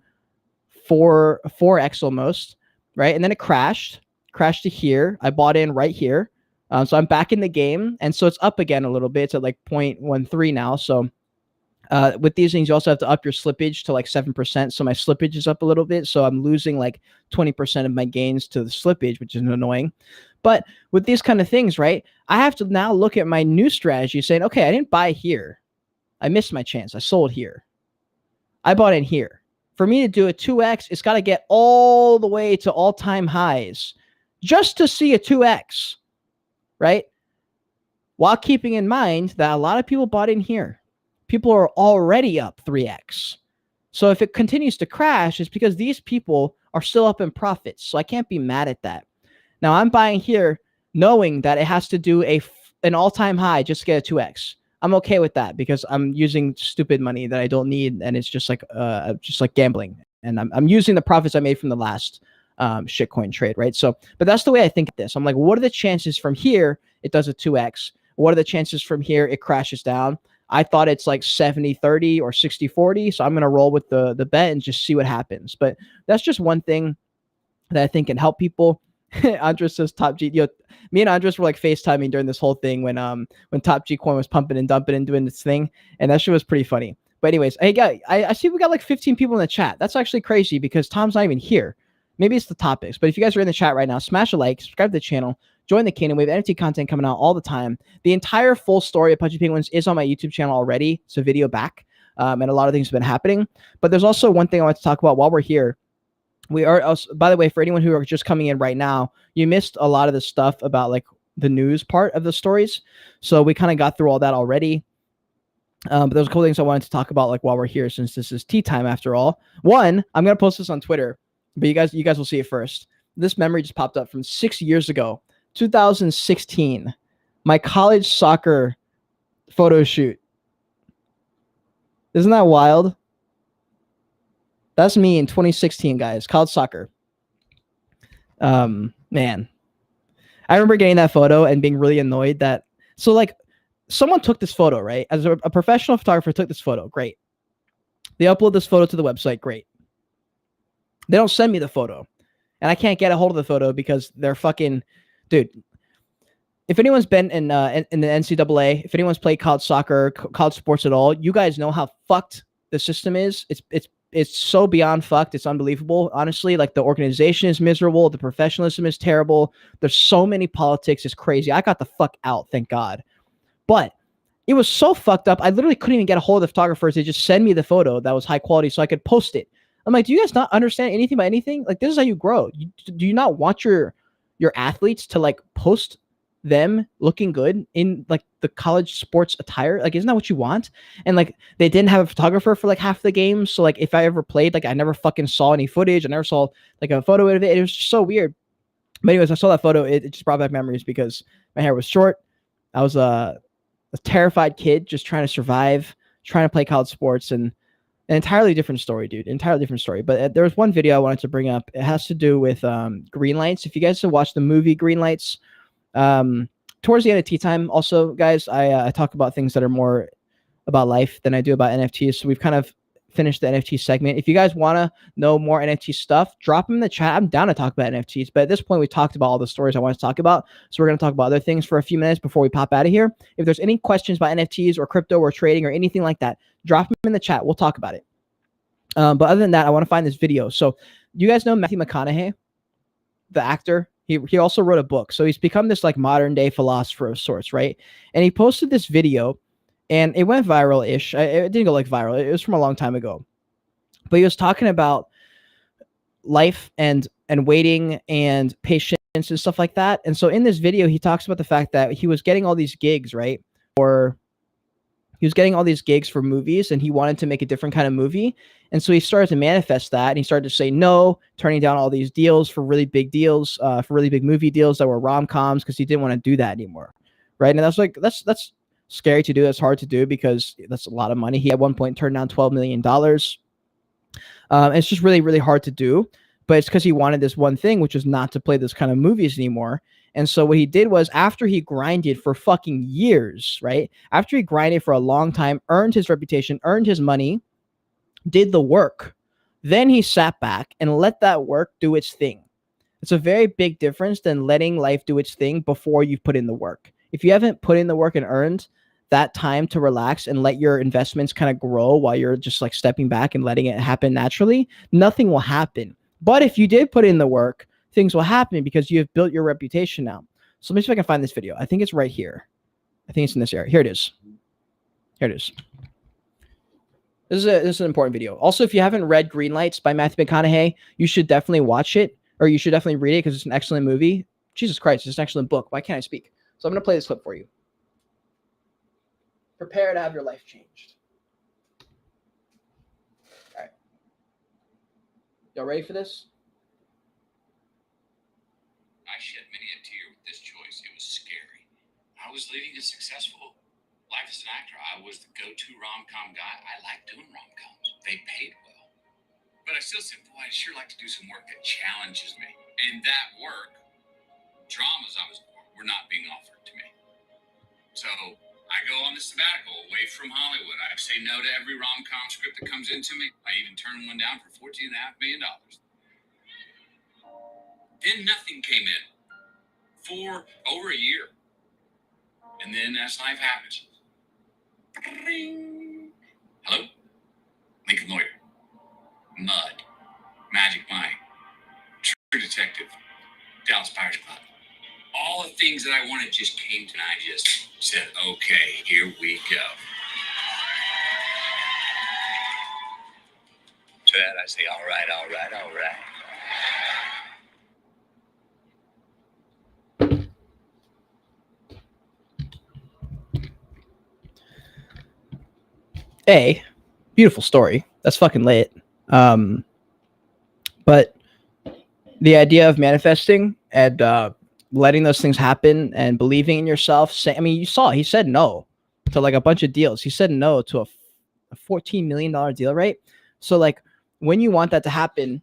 4x almost, right? And then it crashed to here. I bought in right here. So I'm back in the game. And so it's up again a little bit. It's at like 0.13 now. So with these things, you also have to up your slippage to like 7%. So my slippage is up a little bit. So I'm losing like 20% of my gains to the slippage, which is annoying. But with these kind of things, right, I have to now look at my new strategy saying, okay, I didn't buy here. I missed my chance. I sold here. I bought in here. For me to do a 2x, it's got to get all the way to all-time highs just to see a 2x, right? While keeping in mind that a lot of people bought in here. People are already up 3x. So if it continues to crash, it's because these people are still up in profits. So I can't be mad at that. Now I'm buying here knowing that it has to do an all-time high just to get a 2x. I'm okay with that because I'm using stupid money that I don't need, and it's just like gambling. And I'm using the profits I made from the last shitcoin trade, right? So, but that's the way I think of this. I'm like, what are the chances from here it does a 2x? What are the chances from here it crashes down? I thought it's like 70-30 or 60-40. So I'm going to roll with the bet and just see what happens. But that's just one thing that I think can help people. Andres says Top G. Me and Andres were like FaceTiming during this whole thing when Top G coin was pumping and dumping and doing this thing. And that shit was pretty funny. But anyways, hey guys, I see we got like 15 people in the chat. That's actually crazy because Tom's not even here. Maybe it's the topics. But if you guys are in the chat right now, smash a like, subscribe to the channel. Join the kingdom. We have NFT content coming out all the time. The entire full story of Pudgy Penguins is on my YouTube channel already. It's a video back. And a lot of things have been happening. But there's also one thing I want to talk about while we're here. We are also, by the way, for anyone who are just coming in right now, you missed a lot of the stuff about like the news part of the stories. So we kind of got through all that already. But there's a couple things I wanted to talk about like while we're here, since this is tea time after all. One, I'm going to post this on Twitter, but you guys will see it first. This memory just popped up from 6 years ago. 2016, my college soccer photo shoot. Isn't that wild? That's me in 2016, guys. College soccer. Man. I remember getting that photo and being really annoyed that... So, like, someone took this photo, right? As a professional photographer took this photo. Great. They upload this photo to the website. Great. They don't send me the photo. And I can't get a hold of the photo because they're fucking... Dude, if anyone's been in the NCAA, if anyone's played college soccer, college sports at all, you guys know how fucked the system is. it's so beyond fucked. It's unbelievable. Honestly, like the organization is miserable. The professionalism is terrible. There's so many politics. It's crazy. I got the fuck out, thank God. But it was so fucked up. I literally couldn't even get a hold of the photographers. They just send me the photo that was high quality so I could post it. I'm like, do you guys not understand anything about anything? Like, this is how you grow. Do you not want your athletes to like post them looking good in like the college sports attire? Like, isn't that what you want? And like, they didn't have a photographer for like half the game. So like, if I ever played, like I never fucking saw any footage. I never saw like a photo of it. It was just so weird. But anyways, I saw that photo. It just brought back memories because my hair was short. I was a terrified kid just trying to survive, trying to play college sports, and an entirely different story, dude. Entirely different story. But there was one video I wanted to bring up. It has to do with green lights. If you guys have watched the movie Green Lights, towards the end of tea time, also, guys, I talk about things that are more about life than I do about NFTs. So we've kind of finished the NFT segment. If you guys want to know more NFT stuff, drop them in the chat. I'm down to talk about NFTs. But at this point, we talked about all the stories I want to talk about. So we're going to talk about other things for a few minutes before we pop out of here. If there's any questions about NFTs or crypto or trading or anything like that, drop them in the chat. We'll talk about it. But other than that, I want to find this video. So you guys know Matthew McConaughey, the actor? He also wrote a book. So he's become this like modern day philosopher of sorts, right? And he posted this video and it went viral-ish. It didn't go like viral. It was from a long time ago. But he was talking about life and waiting and patience and stuff like that. And so in this video, he talks about the fact that he was getting all these gigs, right? Or he was getting all these gigs for movies and he wanted to make a different kind of movie. And so he started to manifest that and he started to say no, turning down all these deals for really big deals, for really big movie deals that were rom-coms because he didn't want to do that anymore. Right. And that's like, that's scary to do. That's hard to do because that's a lot of money. He at one point turned down $12 million. It's just really, really hard to do. But it's because he wanted this one thing, which was not to play those kind of movies anymore. And so what he did was after he grinded for fucking years, right? After he grinded for a long time, earned his reputation, earned his money, did the work, then he sat back and let that work do its thing. It's a very big difference than letting life do its thing before you've put in the work. If you haven't put in the work and earned that time to relax and let your investments kind of grow while you're just like stepping back and letting it happen naturally, nothing will happen. But if you did put in the work, things will happen because you have built your reputation now. So let me see if I can find this video. I think it's right here. I think it's in this area. Here it is. Here it is. This is an important video. Also, if you haven't read Green Lights by Matthew McConaughey, you should definitely watch it, or you should definitely read it because it's an excellent movie. Jesus Christ, it's an excellent book. Why can't I speak? So I'm going to play this clip for you. Prepare to have your life changed. All right. Y'all ready for this? I shed many a tear with this choice. It was scary. I was leading a successful life as an actor. I was the go-to rom-com guy. I like doing rom-coms. They paid well. But I still said, boy, I'd sure like to do some work that challenges me. And that work, dramas I was for, were not being offered to me. So I go on this sabbatical away from Hollywood. I say no to every rom-com script that comes into me. I even turned one down for $14.5 million. Then nothing came in for over a year. And then as life happens, ring. Hello? Lincoln Lawyer. Mud. Magic Mike. True Detective. Dallas Pirates Club. All the things that I wanted just came to me. I just said, okay, here we go. To that I say, all right, all right, all right. Beautiful story. That's fucking lit. But the idea of manifesting and letting those things happen and believing in yourself. You saw he said no to like a bunch of deals. He said no to a $14 million deal, right? So like when you want that to happen,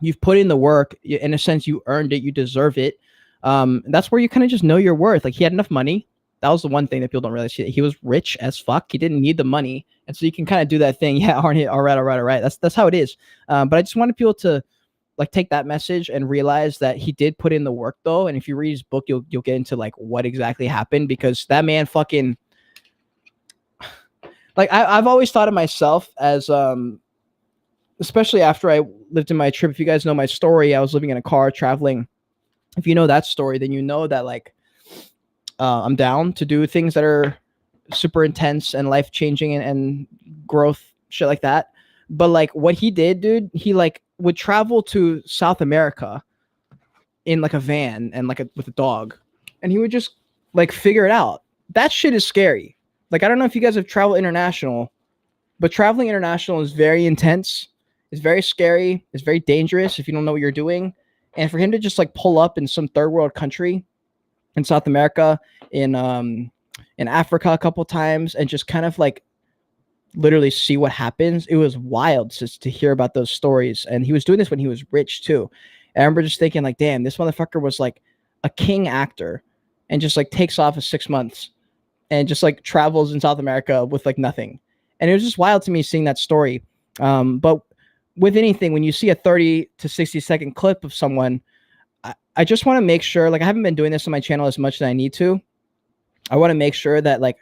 you've put in the work. In a sense, you earned it. You deserve it. That's where you kind of just know your worth. Like he had enough money. That was the one thing that people don't realize. He was rich as fuck. He didn't need the money. And so you can kind of do that thing. Yeah, aren't you? All right. That's how it is. But I just wanted people to like take that message and realize that he did put in the work though. And if you read his book, you'll get into like what exactly happened, because that man fucking like I've always thought of myself as especially after I lived in my trip. If you guys know my story, I was living in a car traveling. If you know that story, then you know that like I'm down to do things that are super intense and life changing and growth shit like that. But like what he did, dude, he like would travel to South America in like a van and like with a dog, and he would just like figure it out. That shit is scary. Like I don't know if you guys have traveled international, but traveling international is very intense. It's very scary. It's very dangerous if you don't know what you're doing. And for him to just like pull up in some third world country in South America, in Africa a couple times, and just kind of like literally see what happens. It was wild just to hear about those stories. And he was doing this when he was rich too. And I remember just thinking like, damn, this motherfucker was like a king actor and just like takes off for 6 months and just like travels in South America with like nothing. And it was just wild to me seeing that story. But with anything, when you see a 30 to 60-second clip of someone, I just want to make sure, like I haven't been doing this on my channel as much as I need to. I want to make sure that like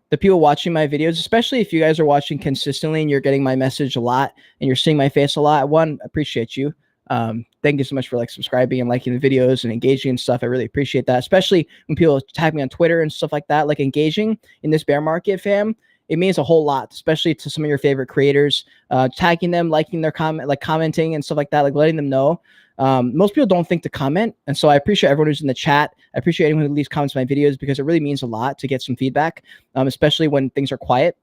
the people watching my videos, especially if you guys are watching consistently and you're getting my message a lot and you're seeing my face a lot, one, appreciate you. Thank you so much for like subscribing and liking the videos and engaging and stuff. I really appreciate that, especially when people tag me on Twitter and stuff like that. Like engaging in this bear market, fam, it means a whole lot, especially to some of your favorite creators. Tagging them, liking their comment, like commenting and stuff like that, like letting them know. Most people don't think to comment, and so I appreciate everyone who's in the chat. I appreciate anyone who leaves comments on my videos because it really means a lot to get some feedback, especially when things are quiet.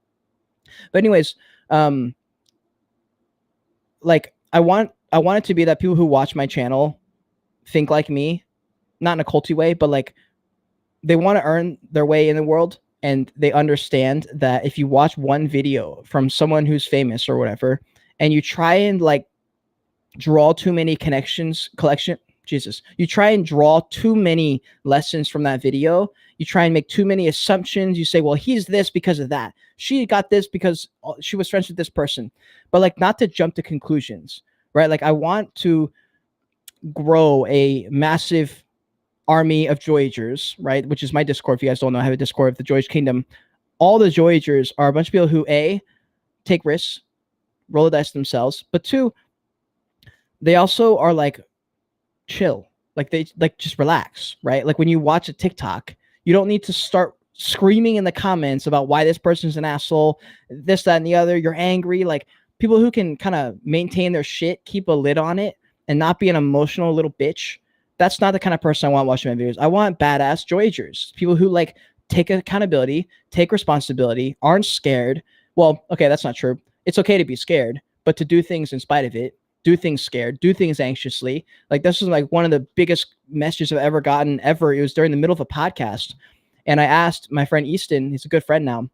But anyways, like I want it to be that people who watch my channel think like me, not in a culty way, but like they want to earn their way in the world, and they understand that if you watch one video from someone who's famous or whatever, and you try and like draw too many you try and draw too many lessons from that video. You try and make too many assumptions. You say, well, he's this because of that. She got this because she was friends with this person. But like not to jump to conclusions, right? Like I want to grow a massive army of Joyagers, right? Which is my Discord. If you guys don't know, I have a Discord of the Joyage Kingdom. All the Joyagers are a bunch of people who A, take risks, roll the dice themselves, but two, they also are like chill. Like they like just relax, right? Like when you watch a TikTok, you don't need to start screaming in the comments about why this person's an asshole, this, that, and the other. You're angry. Like people who can kind of maintain their shit, keep a lid on it, and not be an emotional little bitch. That's not the kind of person I want watching my videos. I want badass Joyagers, people who like take accountability, take responsibility, aren't scared. Well, okay, that's not true. It's okay to be scared, but to do things in spite of it, do things scared, do things anxiously. Like this was like one of the biggest messages I've ever gotten ever. It was during the middle of a podcast. And I asked my friend Easton, he's a good friend now,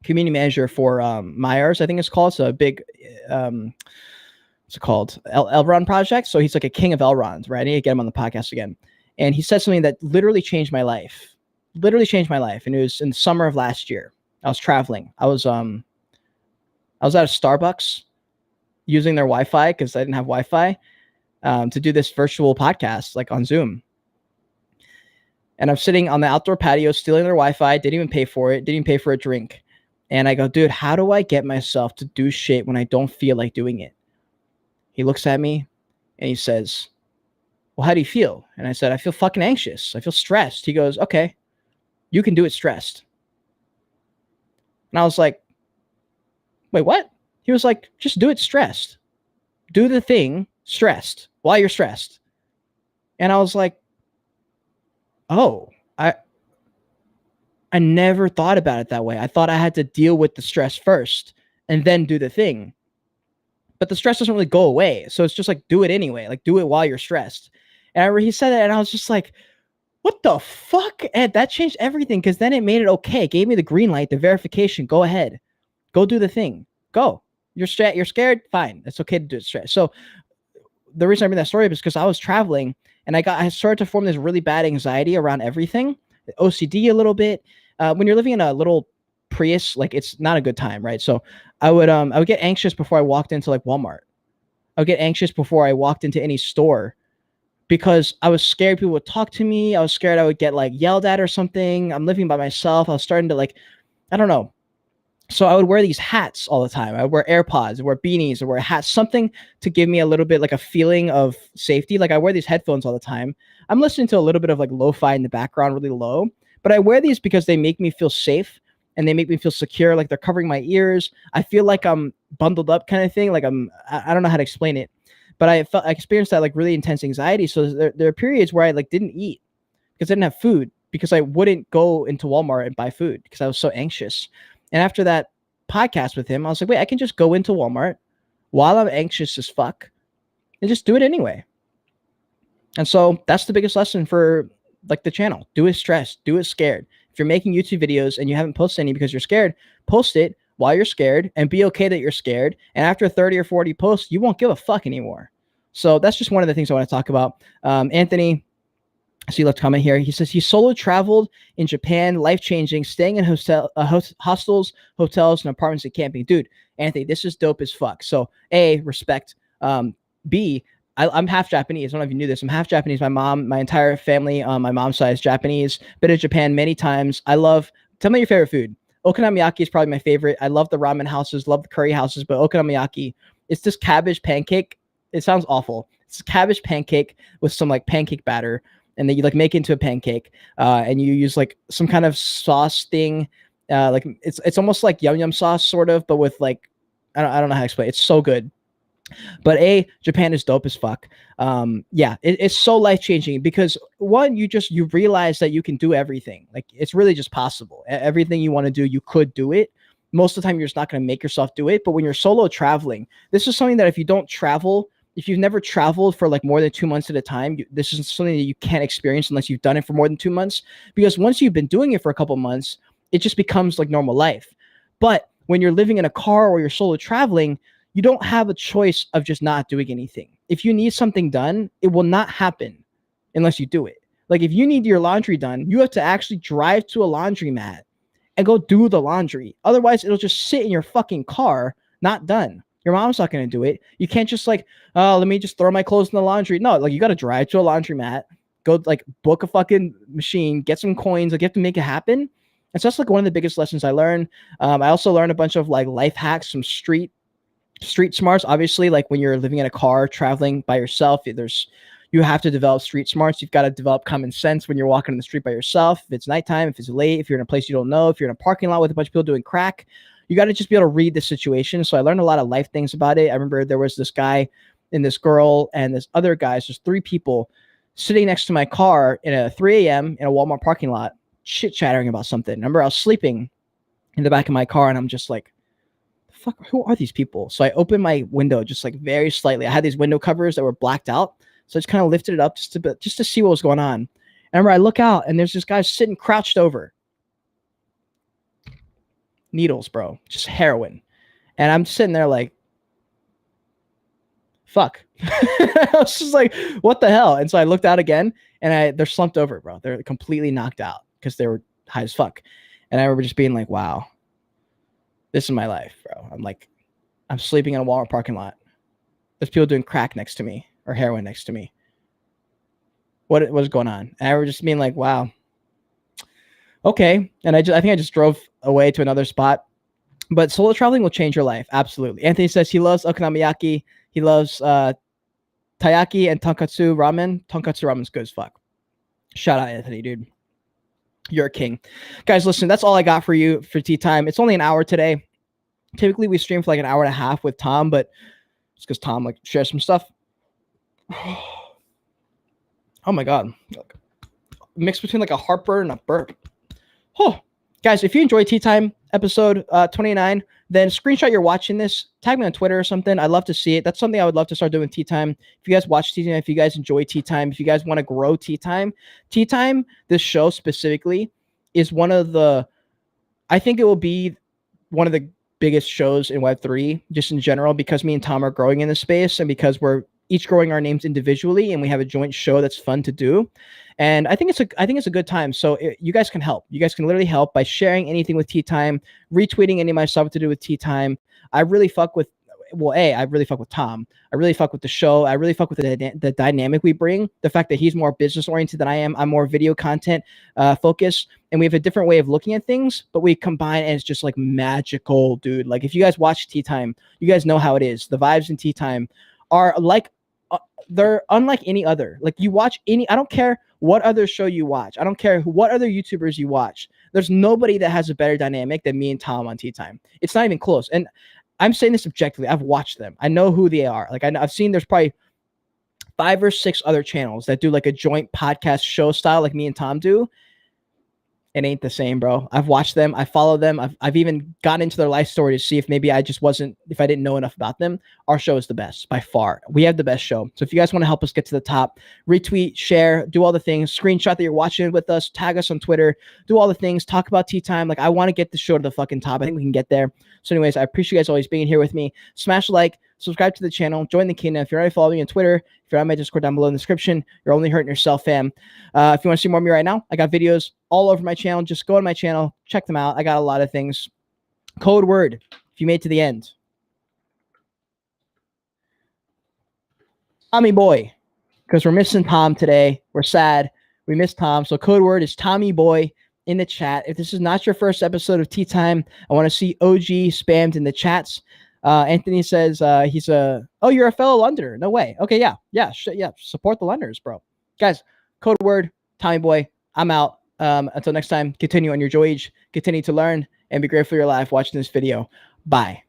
community manager for Myers, I think it's called. It's a big, what's it called? Elron project. So he's like a king of Elrons, right? I need to get him on the podcast again. And he said something that literally changed my life. Literally changed my life. And it was in the summer of last year. I was traveling. I was at a Starbucks using their Wi-Fi because I didn't have Wi-Fi to do this virtual podcast like on Zoom. And I'm sitting on the outdoor patio stealing their Wi-Fi, didn't even pay for it, didn't even pay for a drink. And I go, dude, how do I get myself to do shit when I don't feel like doing it? He looks at me and he says, well, how do you feel? And I said, I feel fucking anxious. I feel stressed. He goes, okay, you can do it stressed. And I was like, wait, what? He was like, just do it stressed. Do the thing stressed while you're stressed. And I was like, oh, I never thought about it that way. I thought I had to deal with the stress first and then do the thing. But the stress doesn't really go away. So it's just like, do it anyway. Like do it while you're stressed. And I remember he said that and I was just like, what the fuck? And that changed everything because then it made it okay. It gave me the green light, the verification. Go ahead. Go do the thing. Go. You're scared? Fine. It's okay to do it straight. So the reason I bring that story up is because I was traveling and I started to form this really bad anxiety around everything, OCD a little bit. When you're living in a little Prius, like it's not a good time, right? So I would get anxious before I walked into like Walmart. I would get anxious before I walked into any store because I was scared people would talk to me. I was scared I would get like yelled at or something. I'm living by myself. I was starting to like, I don't know. So I would wear these hats all the time. I would wear AirPods, I wear beanies, I wear hats, something to give me a little bit like a feeling of safety. Like I wear these headphones all the time. I'm listening to a little bit of like lo-fi in the background, really low, but I wear these because they make me feel safe and they make me feel secure. Like they're covering my ears. I feel like I'm bundled up kind of thing. Like I don't know how to explain it, but I experienced that like really intense anxiety. So there are periods where I like didn't eat because I didn't have food, because I wouldn't go into Walmart and buy food because I was so anxious. And after that podcast with him, I was like, wait, I can just go into Walmart while I'm anxious as fuck and just do it anyway. And so that's the biggest lesson for like the channel. Do it stressed, do it scared. If you're making YouTube videos and you haven't posted any because you're scared, post it while you're scared and be okay that you're scared. And after 30 or 40 posts, you won't give a fuck anymore. So that's just one of the things I want to talk about. Anthony, I see left comment here. He says he solo traveled in Japan, life-changing, staying in hostels, hotels, and apartments and camping. Dude, Anthony, this is dope as fuck. So A, respect. B, I'm half Japanese. I don't know if you knew this. I'm half Japanese. My entire family on my mom's side is Japanese. Been to Japan many times. Tell me your favorite food. Okonomiyaki is probably my favorite. I love the ramen houses, love the curry houses, but okonomiyaki, it's this cabbage pancake. It sounds awful. It's a cabbage pancake with some like pancake batter, and then you like make it into a pancake, and you use like some kind of sauce thing, like it's almost like yum sauce sort of, but with like I don't know how to explain it. It's so good. But Japan is dope as fuck. Yeah, it's so life changing because one, you realize that you can do everything. Like it's really just possible. Everything you want to do, you could do it. Most of the time, you're just not going to make yourself do it. But when you're solo traveling, this is something that if you don't travel, if you've never traveled for like more than 2 months at a time, this is something that you can't experience unless you've done it for more than 2 months. Because once you've been doing it for a couple months, it just becomes like normal life. But when you're living in a car or you're solo traveling, you don't have a choice of just not doing anything. If you need something done, it will not happen unless you do it. Like if you need your laundry done, you have to actually drive to a laundromat and go do the laundry. Otherwise, it'll just sit in your fucking car, not done. Your mom's not going to do it. You can't just like, oh, let me just throw my clothes in the laundry. No, like you got to drive to a laundromat, go like book a fucking machine, get some coins. Like you have to make it happen. And so that's like one of the biggest lessons I learned. I also learned a bunch of like life hacks, some street smarts. Obviously, like when you're living in a car, traveling by yourself, you have to develop street smarts. You've got to develop common sense when you're walking in the street by yourself. If it's nighttime, if it's late, if you're in a place you don't know, if you're in a parking lot with a bunch of people doing crack, you got to just be able to read the situation. So I learned a lot of life things about it. I remember there was this guy and this girl and this other guys, just 3 people sitting next to my car in a 3 a.m. in a Walmart parking lot, chit-chattering about something. I remember I was sleeping in the back of my car and I'm just like, fuck, who are these people? So I opened my window just like very slightly. I had these window covers that were blacked out. So I just kind of lifted it up just to see what was going on. And I remember I look out and there's this guy sitting crouched over. Needles, bro. Just heroin. And I'm sitting there like, fuck. I was just like, what the hell? And so I looked out again and they're slumped over, bro. They're completely knocked out because they were high as fuck. And I remember just being like, wow, this is my life, bro. I'm sleeping in a Walmart parking lot. There's people doing crack next to me or heroin next to me. What is going on? And I remember just being like, wow. Okay. And I think I just drove away to another spot. But solo traveling will change your life. Absolutely. Anthony says he loves okonomiyaki. He loves taiyaki and tonkatsu ramen. Tonkatsu ramen's good as fuck. Shout out, Anthony, dude. You're a king. Guys, listen, that's all I got for you for tea time. It's only an hour today. Typically, we stream for like an hour and a half with Tom, but it's because Tom like shares some stuff. Oh my God. Mix between like a heartburn and a burp. Oh, guys, if you enjoy Tea Time episode 29, then screenshot you're watching this, tag me on Twitter or something. I'd love to see it. That's something I would love to start doing Tea Time. If you guys watch Tea Time, if you guys enjoy Tea Time, if you guys want to grow Tea Time, this show specifically is I think it will be one of the biggest shows in Web3 just in general, because me and Tom are growing in this space and because we're each growing our names individually and we have a joint show that's fun to do. And I think it's a good time. So you guys can help. You guys can literally help by sharing anything with Tea Time, retweeting any of my stuff to do with Tea Time. I really fuck with well, I really fuck with Tom. I really fuck with the show. I really fuck with the dynamic we bring. The fact that he's more business oriented than I am. I'm more video content focused, and we have a different way of looking at things, but we combine, and it's just like magical, dude. Like if you guys watch Tea Time, you guys know how it is. The vibes in Tea Time are like they're unlike any other. Like you watch any, I don't care what other show you watch. I don't care what other YouTubers you watch. There's nobody that has a better dynamic than me and Tom on Tea Time. It's not even close. And I'm saying this objectively. I've watched them. I know who they are. Like I've seen there's probably 5 or 6 other channels that do like a joint podcast show style like me and Tom do. It ain't the same, bro. I've watched them. I follow them. I've even gotten into their life story to see if maybe I just wasn't, if I didn't know enough about them. Our show is the best by far. We have the best show. So if you guys want to help us get to the top, retweet, share, do all the things, screenshot that you're watching it with us, tag us on Twitter, do all the things, talk about Tea Time. Like I want to get the show to the fucking top. I think we can get there. So anyways, I appreciate you guys always being here with me. Smash a like, subscribe to the channel, join the kingdom. If you're already following me on Twitter, if you're on my Discord down below in the description, you're only hurting yourself, fam. If you want to see more of me right now, I got videos all over my channel. Just go to my channel, check them out. I got a lot of things. Code word, if you made it to the end. Tommy boy, because we're missing Tom today. We're sad. We miss Tom. So code word is Tommy boy in the chat. If this is not your first episode of Tea Time, I want to see OG spammed in the chats. Anthony says he's you're a fellow Londoner. No way. Okay, yeah. Support the Londoners, bro. Guys, code word, Tommy boy. I'm out. Until next time, continue on your voyage, continue to learn, and be grateful for your life watching this video. Bye.